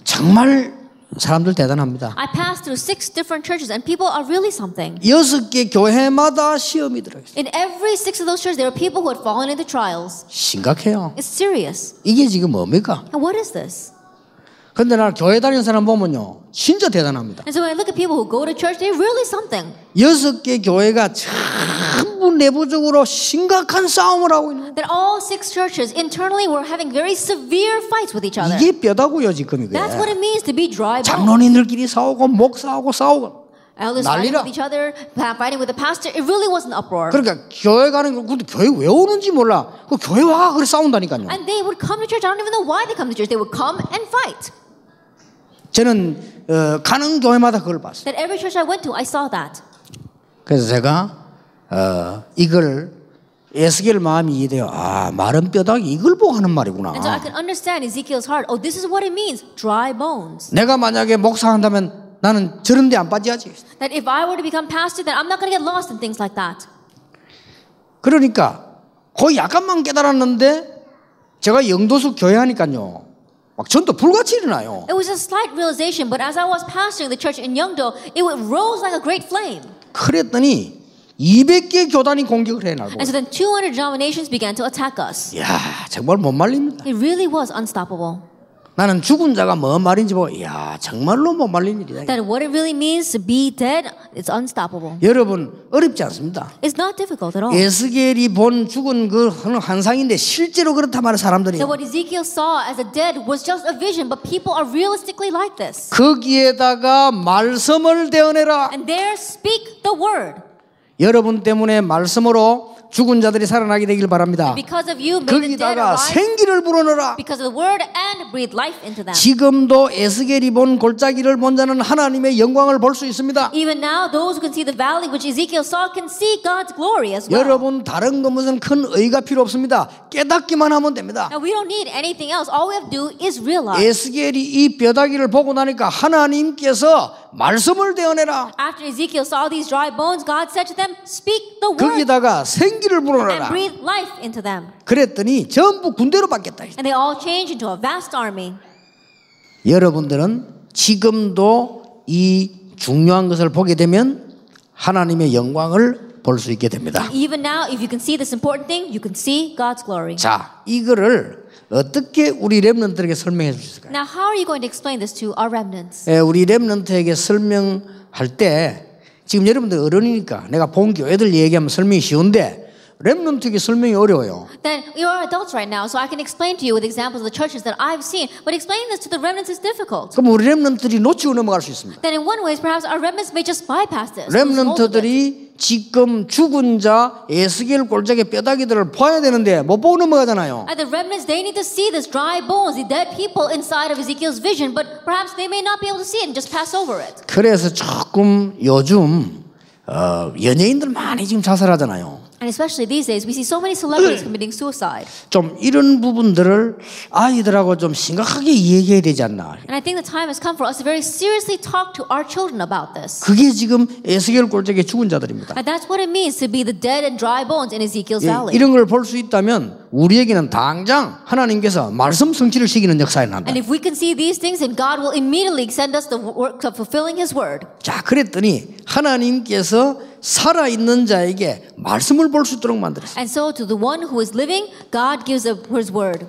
Speaker 1: 정말 사람들 대단합니다.
Speaker 2: I passed through 6 different churches and people are really something.
Speaker 1: 6개 교회마다 시험이 들어있어요.
Speaker 2: In every 6 of those churches, there are people who had fallen into trials.
Speaker 1: 심각해요.
Speaker 2: It's serious.
Speaker 1: 이게 지금 뭡니까?
Speaker 2: And what is this?
Speaker 1: 근데 나 교회 다니는 사람 보면요, 진짜 대단합니다.
Speaker 2: And so when I look at people who go to church, they're really something.
Speaker 1: 6개 교회가 전부 내부적으로 심각한 싸움을 하고 있는.
Speaker 2: That all 6 churches internally were having very severe fights with each other.
Speaker 1: 이게 뼈다고요 지금 이게.
Speaker 2: That's what it means to be dry bones.
Speaker 1: 장로님들끼리 싸우고 목사하고 싸우고.
Speaker 2: Elders fighting
Speaker 1: 난리라.
Speaker 2: with each other, fighting with the pastor. It really was an uproar.
Speaker 1: 그러니까 교회 가는 거 근데 교회 왜 오는지 몰라. 그 교회 와 그래 싸운다니까요.
Speaker 2: And they would come to church. I don't even know why they come to church. They would come and fight.
Speaker 1: 저는 가는 교회마다 그걸 봤어요.
Speaker 2: That every church I went to, I saw that.
Speaker 1: 그래서 제가 이걸 에스겔 마음이 이해돼요. 아, 마른 뼈다귀 이걸 보고 하는 말이구나.
Speaker 2: And so I could understand Ezekiel's heart. Oh, this is what it means, dry bones.
Speaker 1: 내가 만약에 목사한다면 나는 저런 데 안 빠져야지.
Speaker 2: That if I were to become pastor, then I'm not going to get lost in things like that.
Speaker 1: 그러니까 거의 약간만 깨달았는데 제가 영도수 교회 하니까요. 막 전도 불같이 일어나요.
Speaker 2: It was a slight realization, but as I was pastoring the church in Yeongdo, it rose like a great flame.
Speaker 1: 그랬더니 200개 교단이 공격을 해 나고.
Speaker 2: And so then 200 denominations began to attack us.
Speaker 1: 이야, 정말 못 말립니다.
Speaker 2: It really was unstoppable.
Speaker 1: 나는 죽은 자가 뭔 말인지 보고 이야, 정말로 못 말린 일이다.
Speaker 2: That what it really means to be dead, it's unstoppable.
Speaker 1: 여러분 어렵지 않습니다.
Speaker 2: It's not difficult at all.
Speaker 1: 에스겔이 본 죽은 그 환상인데 실제로 그렇다 말하는 사람들이
Speaker 2: So what Ezekiel saw as a dead was just a vision, but people are realistically like this.
Speaker 1: 거기에다가 말씀을 대언해라.
Speaker 2: And there speak the word.
Speaker 1: 여러분 때문에 말씀으로 죽은 자들이 살아나게 되길 바랍니다.
Speaker 2: Because of you, may the dead
Speaker 1: 거기다가
Speaker 2: arise.
Speaker 1: 생기를 불어넣어라.
Speaker 2: Because of the word and breathe life into them.
Speaker 1: 지금도 에스겔이 본 골짜기를 본 자는 하나님의 영광을 볼 수 있습니다.
Speaker 2: Even now, those who can see the valley which Ezekiel saw can see God's glory as well.
Speaker 1: 여러분 다른 거 무슨 큰 의의가 필요 없습니다. 깨닫기만 하면 됩니다.
Speaker 2: Now we don't need anything else. All we have to do is realize.
Speaker 1: 에스겔이 이 뼈다귀를 보고 나니까 하나님께서 말씀을 대언해라.
Speaker 2: After Ezekiel saw these dry bones, God said to them, "Speak the word
Speaker 1: 거기다가 생기를
Speaker 2: and
Speaker 1: 불어넣어라.
Speaker 2: breathe life into them."
Speaker 1: 그랬더니 전부 군대로 바뀌었다.
Speaker 2: And they all changed into a vast army.
Speaker 1: 여러분들은 지금도 이 중요한 것을 보게 되면 하나님의 영광을 볼 수 있게 됩니다.
Speaker 2: Even now, if you can see this important thing, you can see God's glory.
Speaker 1: 자, 이거를 어떻게 우리 렘넌트에게 설명해 줄 수 있을까요?
Speaker 2: Now, how are you going to explain this to our remnants?
Speaker 1: 우리 렘넌트에게 설명할 때 지금 여러분들 어른이니까 내가 본 교회들 얘기하면 설명이 쉬운데 렘넌트에게 설명이 어려워요.
Speaker 2: Then you are adults right now, so I can explain to you with examples of the churches that I've seen. But explaining this to the remnants is difficult.
Speaker 1: 그럼 우리 렘넌트들이 놓치고 넘어갈 수 있습니다.
Speaker 2: Then in one way, perhaps our remnants may just bypass this. lose hold of it.
Speaker 1: 렘넌트들이 지금 죽은 자 에스겔 골짜기 뼈다귀들을 봐야 되는데 못 보고 넘어가잖아요.
Speaker 2: And the remnants, they need to see this dry bones, the dead people inside of Ezekiel's vision, but perhaps they may not be able to see it and just pass over it.
Speaker 1: 그래서 조금 요즘 연예인들 많이 지금 자살하잖아요.
Speaker 2: And especially these days, we see so many celebrities committing suicide.
Speaker 1: 좀 이런 부분들을 아이들하고 좀 심각하게 얘기해야 되지 않나.
Speaker 2: And I think the time has come for us to very seriously talk to our children about this.
Speaker 1: 그게 지금 에스겔 골짜기의 죽은 자들입니다.
Speaker 2: And that's what it means to be the dead and dry bones in Ezekiel's valley.
Speaker 1: 이런 걸 볼 수 있다면 우리에게는 당장 하나님께서 말씀 성취를 시키는 역사에 난다.
Speaker 2: And if we can see these things, then God will immediately send us the work of fulfilling His word.
Speaker 1: 자, 그랬더니 하나님께서 살아있는 자에게 말씀을 볼 수 있도록 만들었어요.
Speaker 2: And so to the one who is living, God gives His word.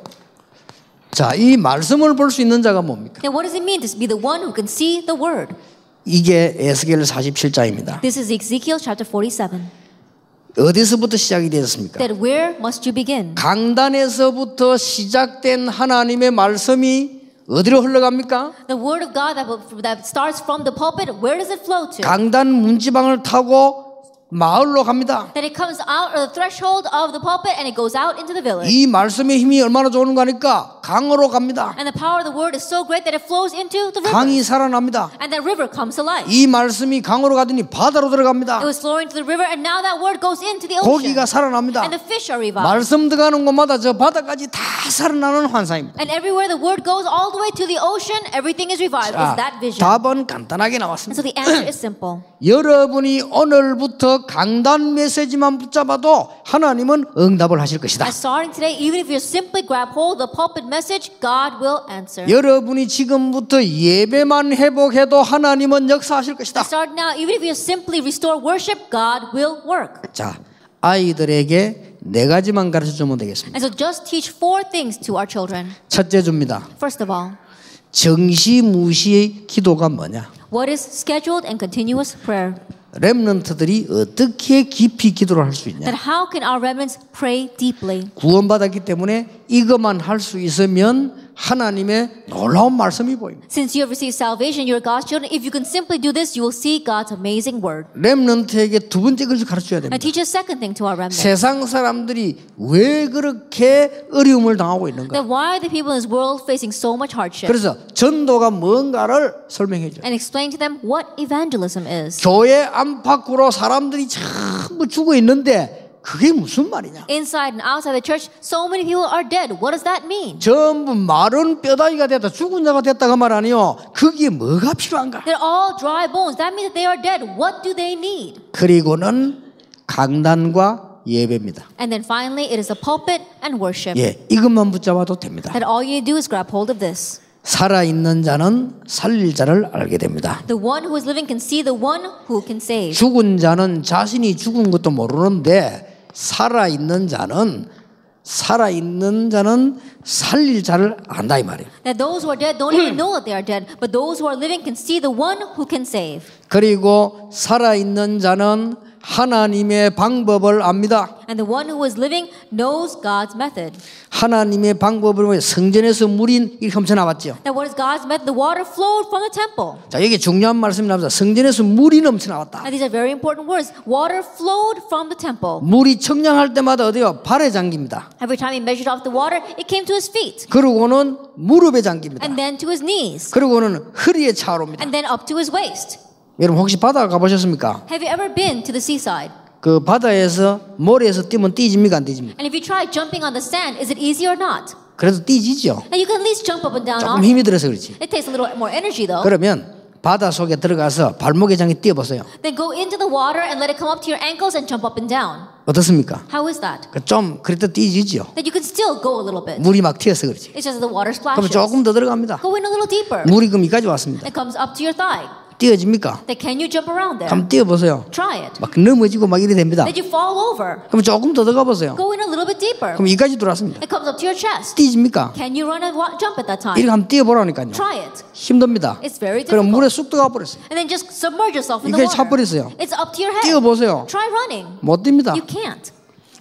Speaker 1: 자, 이 말씀을 볼 수 있는 자가 뭡니까?
Speaker 2: Now what does it mean to be the one who can see the word?
Speaker 1: 이게 에스겔 47장입니다.
Speaker 2: This is Ezekiel chapter 47.
Speaker 1: 어디서부터 시작이 되었습니까?
Speaker 2: That where must you begin?
Speaker 1: 강단에서부터 시작된 하나님의 말씀이 어디로 흘러갑니까?
Speaker 2: The word of God that starts from the pulpit, where does it flow to?
Speaker 1: 강단 문지방을 타고 마을로 갑니다.
Speaker 2: That it comes out of the threshold of the pulpit and it goes out into the village.
Speaker 1: 이 말씀의 힘이 얼마나 좋은가 하니까 강으로 갑니다.
Speaker 2: And the power of the word is so great that it flows into the river.
Speaker 1: 강이 살아납니다.
Speaker 2: And that river comes to life.
Speaker 1: 이 말씀이 강으로 가더니 바다로 들어갑니다.
Speaker 2: It was flowing to the river and now that word goes into the ocean.
Speaker 1: 고기가 살아납니다.
Speaker 2: And the fish are revived.
Speaker 1: 말씀 들어가는 곳마다 저 바다까지 다 살아나는 환상입니다.
Speaker 2: And everywhere the word goes all the way to the ocean, everything is revived. It's that vision.
Speaker 1: 답은 간단하게
Speaker 2: And
Speaker 1: 나왔습니다.
Speaker 2: so the answer is simple.
Speaker 1: 여러분이 오늘부터 강단 메시지만 붙잡아도 하나님은 응답을 하실 것이다.
Speaker 2: And starting today, even if you simply grab hold of the pulpit message, God will answer.
Speaker 1: 여러분이 지금부터 예배만 회복해도 하나님은 역사하실 것이다.
Speaker 2: And starting now, even if you simply restore worship, God will work.
Speaker 1: 자, 아이들에게 네 가지만 가르쳐 주면 되겠습니다.
Speaker 2: And so just teach 4 things to our children.
Speaker 1: 첫째 줍니다.
Speaker 2: First of all,
Speaker 1: 정시무시의 기도가 뭐냐?
Speaker 2: what is scheduled and continuous prayer?
Speaker 1: 렘넌트들이 어떻게 깊이 기도를 할 수 있냐?
Speaker 2: That how can our remnants pray deeply?
Speaker 1: 구원받았기 때문에 이것만 할 수 있으면 하나님의 놀라운 말씀이 보입니다.
Speaker 2: Since you have received salvation, you're God's children. If you can simply do this, you will see God's amazing word.
Speaker 1: 렘넌트에게 두 번째 것을 가르쳐야
Speaker 2: And
Speaker 1: 됩니다.
Speaker 2: teach a second thing to our remnants.
Speaker 1: 세상 사람들이 왜 그렇게 어려움을 당하고 있는가?
Speaker 2: That why are the people in this world facing so much hardship?
Speaker 1: 그래서 전도가 뭔가를 설명해 줘요.
Speaker 2: And explain to them what evangelism is.
Speaker 1: 교회 안팎으로 사람들이 전부 죽어 있는데 그게 무슨 말이냐?
Speaker 2: Inside and outside the church, so many people are dead. What does that mean?
Speaker 1: 전부 마른 뼈다귀가 됐다, 죽은 자가 됐다가 말 아니요. 그게 뭐가 필요한가?
Speaker 2: They're all dry bones. That means that they are dead. What do they need?
Speaker 1: 그리고는 강단과 예배입니다.
Speaker 2: And then finally, it is the pulpit and worship.
Speaker 1: 예, 이것만 붙잡아도 됩니다.
Speaker 2: That all you need to do is grab hold of this.
Speaker 1: 살아있는 자는 살릴 자를 알게 됩니다.
Speaker 2: The one who is living can see the one who can save.
Speaker 1: 죽은 자는 자신이 죽은 것도 모르는데 살아있는 자는 살릴 자를 안다 이 말이에요.
Speaker 2: That those who are dead don't even know that they are dead, but those who are living can see the one who can save.
Speaker 1: 그리고 살아있는 자는 하나님의 방법을 압니다.
Speaker 2: And the one who is living knows God's method.
Speaker 1: 하나님의 방법을 보면 성전에서 물이 이렇게 훔쳐 나왔죠.
Speaker 2: That what is God's method? The water flowed from the temple.
Speaker 1: 자, 여기 중요한 말씀이 나옵니다. 성전에서 물이 넘쳐 나왔다.
Speaker 2: And these are very important words. Water flowed from the temple.
Speaker 1: 물이 청량할 때마다 어디요? 발에 잠깁니다.
Speaker 2: Every time he measured off the water, it came to his feet.
Speaker 1: 그리고는 무릎에 잠깁니다.
Speaker 2: And then to his knees.
Speaker 1: 그리고는 허리에 차오릅니다.
Speaker 2: And then up to his waist.
Speaker 1: 여러분 혹시 바다 가보셨습니까?
Speaker 2: Have you ever been to the seaside?
Speaker 1: 그 바다에서 모래에서 뛰면 뛰집니까 안 뛰집니까?
Speaker 2: And if you try jumping on the sand, is it easy or not?
Speaker 1: 그래도 뛰지죠.
Speaker 2: And you can at least jump up and down
Speaker 1: 조금
Speaker 2: on it.
Speaker 1: 힘이 들어서 그렇지.
Speaker 2: It takes a little more energy though.
Speaker 1: 그러면 바다 속에 들어가서 발목에 장에 뛰어보세요.
Speaker 2: Then go into the water and let it come up to your ankles and jump up and down.
Speaker 1: 어떻습니까?
Speaker 2: How is that?
Speaker 1: 좀 그래도 뛰지죠.
Speaker 2: That you can still go a little bit.
Speaker 1: 물이 막 튀어서 그렇지.
Speaker 2: It's just that the water
Speaker 1: 그럼
Speaker 2: splashes.
Speaker 1: 조금 더 들어갑니다.
Speaker 2: Go in a little deeper.
Speaker 1: 물이 그럼 이까지 왔습니다.
Speaker 2: It comes up to your thigh.
Speaker 1: 뛰어집니까?
Speaker 2: Then can you jump around there?
Speaker 1: 한번 뛰어보세요.
Speaker 2: Try it.
Speaker 1: 막 넘어지고 막 이래 됩니다.
Speaker 2: Then you fall over.
Speaker 1: 그럼 조금 더 들어가 보세요.
Speaker 2: Go in a little bit deeper.
Speaker 1: 그럼 이까지 들어왔습니다.
Speaker 2: It comes up to your chest.
Speaker 1: 뛰집니까?
Speaker 2: Can you run and jump at that time?
Speaker 1: 이렇게 한번 뛰어보라니까요.
Speaker 2: Try it.
Speaker 1: 힘듭니다.
Speaker 2: It's very
Speaker 1: 그럼
Speaker 2: difficult.
Speaker 1: 물에 쑥 들어가 버렸어요.
Speaker 2: And then just submerge yourself in
Speaker 1: 이게
Speaker 2: the water.
Speaker 1: 차버렸어요.
Speaker 2: It's up to your head.
Speaker 1: 뛰어보세요.
Speaker 2: Try running.
Speaker 1: 못 뜁니다.
Speaker 2: You can't.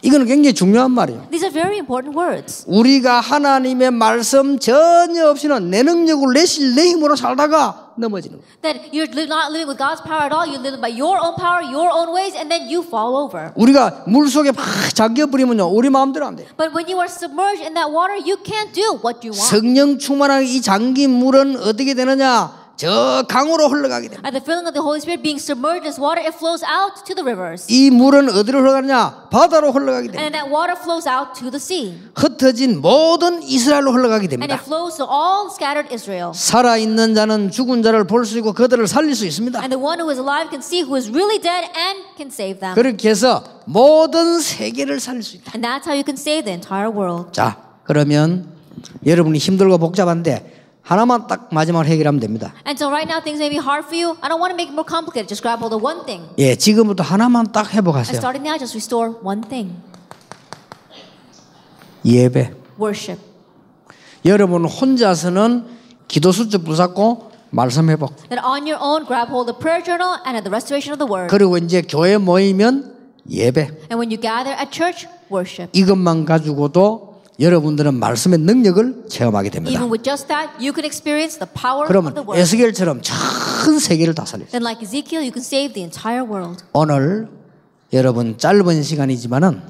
Speaker 1: 이거는 굉장히 중요한 말이에요.
Speaker 2: These are very important words.
Speaker 1: 우리가 하나님의 말씀 전혀 없이는 내 능력으로 내 힘으로 살다가 넘어지는 거예요.
Speaker 2: That you're not living with God's power at all. You're living by your own power, your own ways, and then you fall over.
Speaker 1: 우리가 물 속에 막 잠겨버리면요, 우리 마음대로 안 돼요.
Speaker 2: But when you are submerged in that water, you can't do what you want.
Speaker 1: 성령 충만한 이 잠긴 물은 어떻게 되느냐? 저 강으로 흘러가게 됩니다.
Speaker 2: At the filling of the Holy Spirit being submerged in this water, it flows out to the rivers.
Speaker 1: 이 물은 어디로 흘러가느냐? 바다로 흘러가게
Speaker 2: And
Speaker 1: 됩니다.
Speaker 2: then that water flows out to the sea.
Speaker 1: 흩어진 모든 이스라엘로 흘러가게
Speaker 2: And
Speaker 1: 됩니다.
Speaker 2: it flows to all scattered Israel.
Speaker 1: 살아있는 자는 죽은 자를 볼 수 있고 그들을 살릴 수 있습니다.
Speaker 2: And the one who is alive can see who is really dead and can save them.
Speaker 1: 그렇게 해서 모든 세계를 살릴 수 있다.
Speaker 2: And that's how you can save the entire world.
Speaker 1: 자, 그러면 여러분이 힘들고 복잡한데 하나만 딱 마지막으로 해결하면 됩니다.
Speaker 2: And so right now things may be hard for you. I don't want to make it more complicated. Just grab hold of one thing.
Speaker 1: 예, 지금부터 하나만 딱
Speaker 2: And
Speaker 1: 회복하세요.
Speaker 2: starting now, just restore one thing.
Speaker 1: 예배.
Speaker 2: Worship.
Speaker 1: 여러분 혼자서는 기도 수첩 붙잡고 말씀 회복.
Speaker 2: That on your own, grab hold of prayer journal and at the restoration of the word.
Speaker 1: 그리고 이제 교회 모이면 예배.
Speaker 2: And when you gather at church, worship.
Speaker 1: 이것만 가지고도 여러분들은 말씀의 능력을 체험하게 됩니다.
Speaker 2: Even with just that, you can experience the power of
Speaker 1: 그러면
Speaker 2: the word.
Speaker 1: 에스겔처럼 전 세계를 다 살릴 수 있어요.
Speaker 2: Then like Ezekiel, you can save the entire world.
Speaker 1: 오늘 여러분 짧은 시간이지만은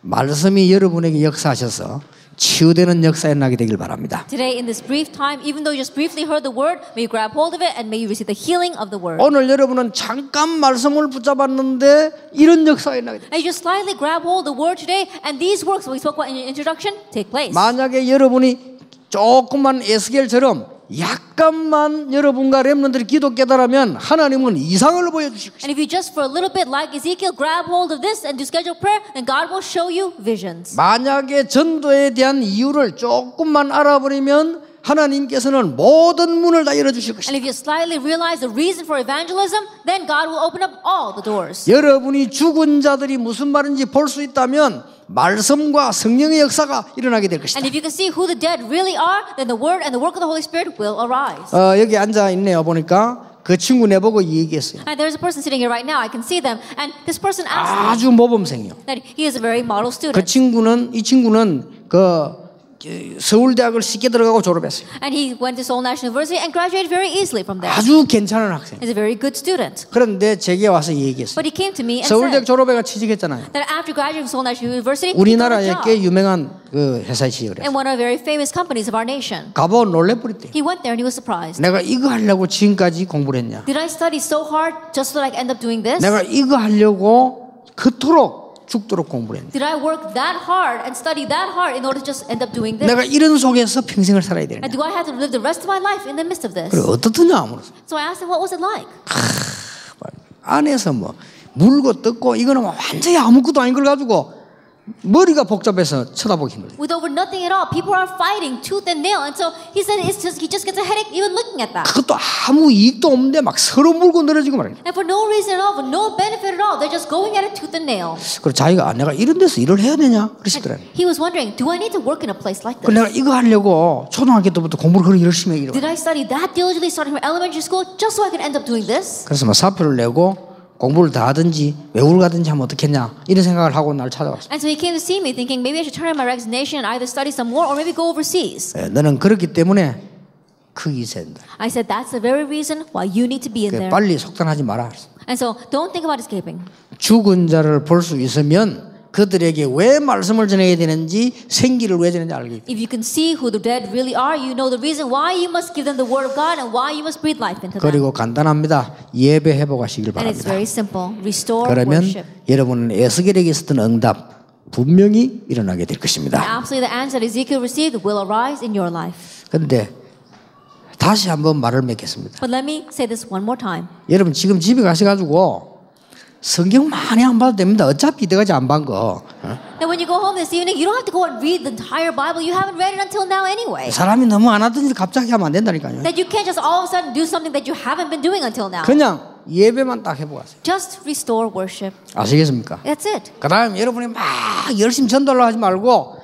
Speaker 1: 말씀이 여러분에게 역사하셔서 치유되는 역사에 나게 되길 바랍니다.
Speaker 2: Today, in this brief time, even though you just briefly heard the word, may you grab hold of it and may you receive the healing of the word.
Speaker 1: 오늘 여러분은 잠깐 말씀을 붙잡았는데 이런 역사에 나게 됩니다.
Speaker 2: And you just slightly grab hold of the word today, and these works we spoke about in your introduction take place.
Speaker 1: 만약에 여러분이 조금만 에스겔처럼 약간만 여러분과 렘넌트들이 기도 깨달으면 하나님은 이상을 보여주실 것입니다.
Speaker 2: And if you just for a little bit like Ezekiel grab hold of this and do scheduled prayer, then God will show you visions.
Speaker 1: 만약에 전도에 대한 이유를 조금만 알아버리면 하나님께서는 모든 문을 다 열어주실
Speaker 2: And
Speaker 1: 것입니다.
Speaker 2: if you slightly realize the reason for evangelism, then God will open up all the doors.
Speaker 1: 여러분이 죽은 자들이 무슨 말인지 볼 수 있다면 말씀과 성령의 역사가 일어나게 될 것이다.
Speaker 2: And if you can see who the dead really are, then the word and the work of the Holy Spirit will arise.
Speaker 1: 여기 앉아 있네요. 보니까 그 친구 내보고 이 얘기했어요.
Speaker 2: And there's a person sitting here right now. I can see them. And this person asked me
Speaker 1: 아주 모범생이요.
Speaker 2: that he is a very model
Speaker 1: 그
Speaker 2: student.
Speaker 1: 이 친구는 그 서울대학을 쉽게 들어가고 졸업했어요.
Speaker 2: And he went to Seoul National University and graduated very easily from there.
Speaker 1: 아주 괜찮은 학생.
Speaker 2: He's a very good student.
Speaker 1: 그런데 제게 와서 얘기했어요.
Speaker 2: But he came to me and
Speaker 1: 서울대학
Speaker 2: said
Speaker 1: 졸업해가 취직했잖아요.
Speaker 2: that after graduating from Seoul National University, he got a
Speaker 1: 우리나라의
Speaker 2: job
Speaker 1: 꽤 유명한 그 회사에 취직을
Speaker 2: in
Speaker 1: 했어요.
Speaker 2: one of the very famous companies of our nation.
Speaker 1: 가보 놀래버렸대.
Speaker 2: He went there and he was surprised.
Speaker 1: 내가 이거 하려고 지금까지 공부를 했냐?
Speaker 2: Did I study so hard just so that I end up doing this?
Speaker 1: 내가 이거 하려고 그토록 죽도록 공부를 했냐?
Speaker 2: Did I work that hard and study that hard in order to just end up doing this?
Speaker 1: 내가 이런 속에서 평생을 살아야 되냐?
Speaker 2: And do I have to live the rest of my life in the midst of this?
Speaker 1: 그래 어떻더냐 아무래도
Speaker 2: So I asked him, what was it like?
Speaker 1: 안에서 뭐 물고 뜯고 이거는 뭐 완전히 아무것도 아닌 걸 가지고 머리가 복잡해서 쳐다보기 힘들어요.
Speaker 2: With over nothing at all, people are fighting tooth and nail, and so he said he just gets a headache even looking at that.
Speaker 1: 그것도 아무 이익도 없는데 막 서로 물고 늘어지고 말이야.
Speaker 2: And for no reason at all, for no benefit at all, they're just going at it tooth and nail.
Speaker 1: 그리고 자기가 내가 이런 데서 일을 해야 되냐 그러시더라고요.
Speaker 2: He was wondering, do I need to work in a place like
Speaker 1: 그
Speaker 2: this?
Speaker 1: 내가 이거 하려고 초등학교 때부터 공부를 그렇게 열심히 하기로.
Speaker 2: Did I study that diligently starting from elementary school just so I could end up doing this?
Speaker 1: 그래서 막 사표를 내고 공부를 다 하든지 외국을 가든지 하면 어떻겠냐 이런 생각을 하고 날 찾아왔어.
Speaker 2: And so he came to see me thinking maybe I should turn in my resignation and either study some more or maybe go overseas.
Speaker 1: 너는 그렇기 때문에 거기 있어야 된다.
Speaker 2: I said that's the very reason why you need to be in there.
Speaker 1: 빨리 속단하지 마라.
Speaker 2: And so don't think about escaping.
Speaker 1: 죽은 자를 볼 수 있으면 그들에게 왜 말씀을 전해야 되는지 생기를 왜 전하는지 알게 돼.
Speaker 2: If you can see who the dead really are, you know the reason why you must give them the word of God and why you must breathe life into them.
Speaker 1: 그리고 간단합니다. 예배 회복하시길
Speaker 2: And it's
Speaker 1: 바랍니다.
Speaker 2: very simple. Restore
Speaker 1: 그러면
Speaker 2: worship.
Speaker 1: 여러분은 에스겔에게 있었던 응답 분명히 일어나게 될 것입니다.
Speaker 2: Absolutely, the answer that Ezekiel received will arise in your life.
Speaker 1: 그런데 다시 한번 말을 맺겠습니다.
Speaker 2: But let me say this one more time.
Speaker 1: 여러분 지금 집에 가셔가지고 성경 많이 안 봐도 됩니다. 어차피 이때까지 안 본 거.
Speaker 2: That when you go home this evening, you don't have to go and read the entire Bible. You haven't read it until now anyway.
Speaker 1: 사람이 너무 안 하던 일 갑자기 하면 안 된다니까요.
Speaker 2: That you can't just all of a sudden do something that you haven't been doing until now.
Speaker 1: 그냥 예배만 딱 해보세요.
Speaker 2: Just restore worship.
Speaker 1: 아시겠습니까?
Speaker 2: That's it.
Speaker 1: 그 다음 여러분이 막 열심히 전달을 하지 말고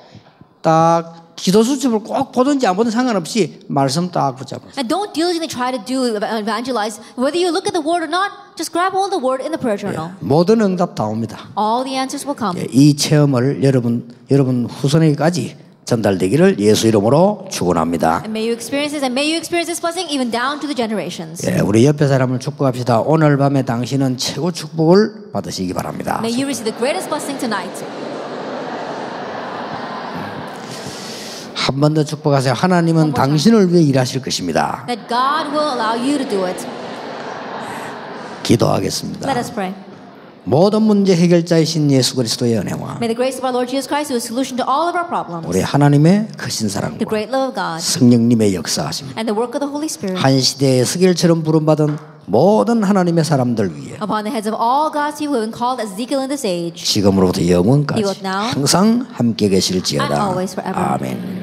Speaker 1: 딱 기도 수첩을 꼭 보든지 안 보든 상관없이 말씀 딱 붙잡으세요.
Speaker 2: And don't diligently try to do evangelize. Whether you look at the word or not, just grab hold of the word in the prayer journal.
Speaker 1: 모든 응답 다 옵니다.
Speaker 2: All the answers will come.
Speaker 1: 이 체험을 여러분 후손에게까지 전달되기를 예수 이름으로 축원합니다.
Speaker 2: And may you experience this, and may you experience this blessing even down to the generations.
Speaker 1: 우리 옆에 사람을 축복합시다. 오늘 밤에 당신은 최고 축복을 받으시기 바랍니다.
Speaker 2: May you receive the greatest blessing tonight.
Speaker 1: 한 번 더 축복하세요. 하나님은 당신을 위해 일하실 것입니다.
Speaker 2: That God will allow you to do it.
Speaker 1: 기도하겠습니다.
Speaker 2: Let us pray.
Speaker 1: 모든 문제 해결자이신 예수 그리스도의 은혜와
Speaker 2: May the grace of our Lord Jesus Christ, who is the solution to all of our problems,
Speaker 1: 우리 하나님의 크신
Speaker 2: the
Speaker 1: 사랑과
Speaker 2: great love of God,
Speaker 1: 성령님의 역사하십니다.
Speaker 2: and the work of the Holy Spirit
Speaker 1: 한 시대의 스겔처럼 부름받은 모든 하나님의 사람들 위해
Speaker 2: upon the heads of all God's people who have been called as Ezekiel in this age,
Speaker 1: 지금으로부터 영원까지
Speaker 2: Be with now
Speaker 1: 항상 함께
Speaker 2: and
Speaker 1: 계실지어다.
Speaker 2: always forever.
Speaker 1: 아멘.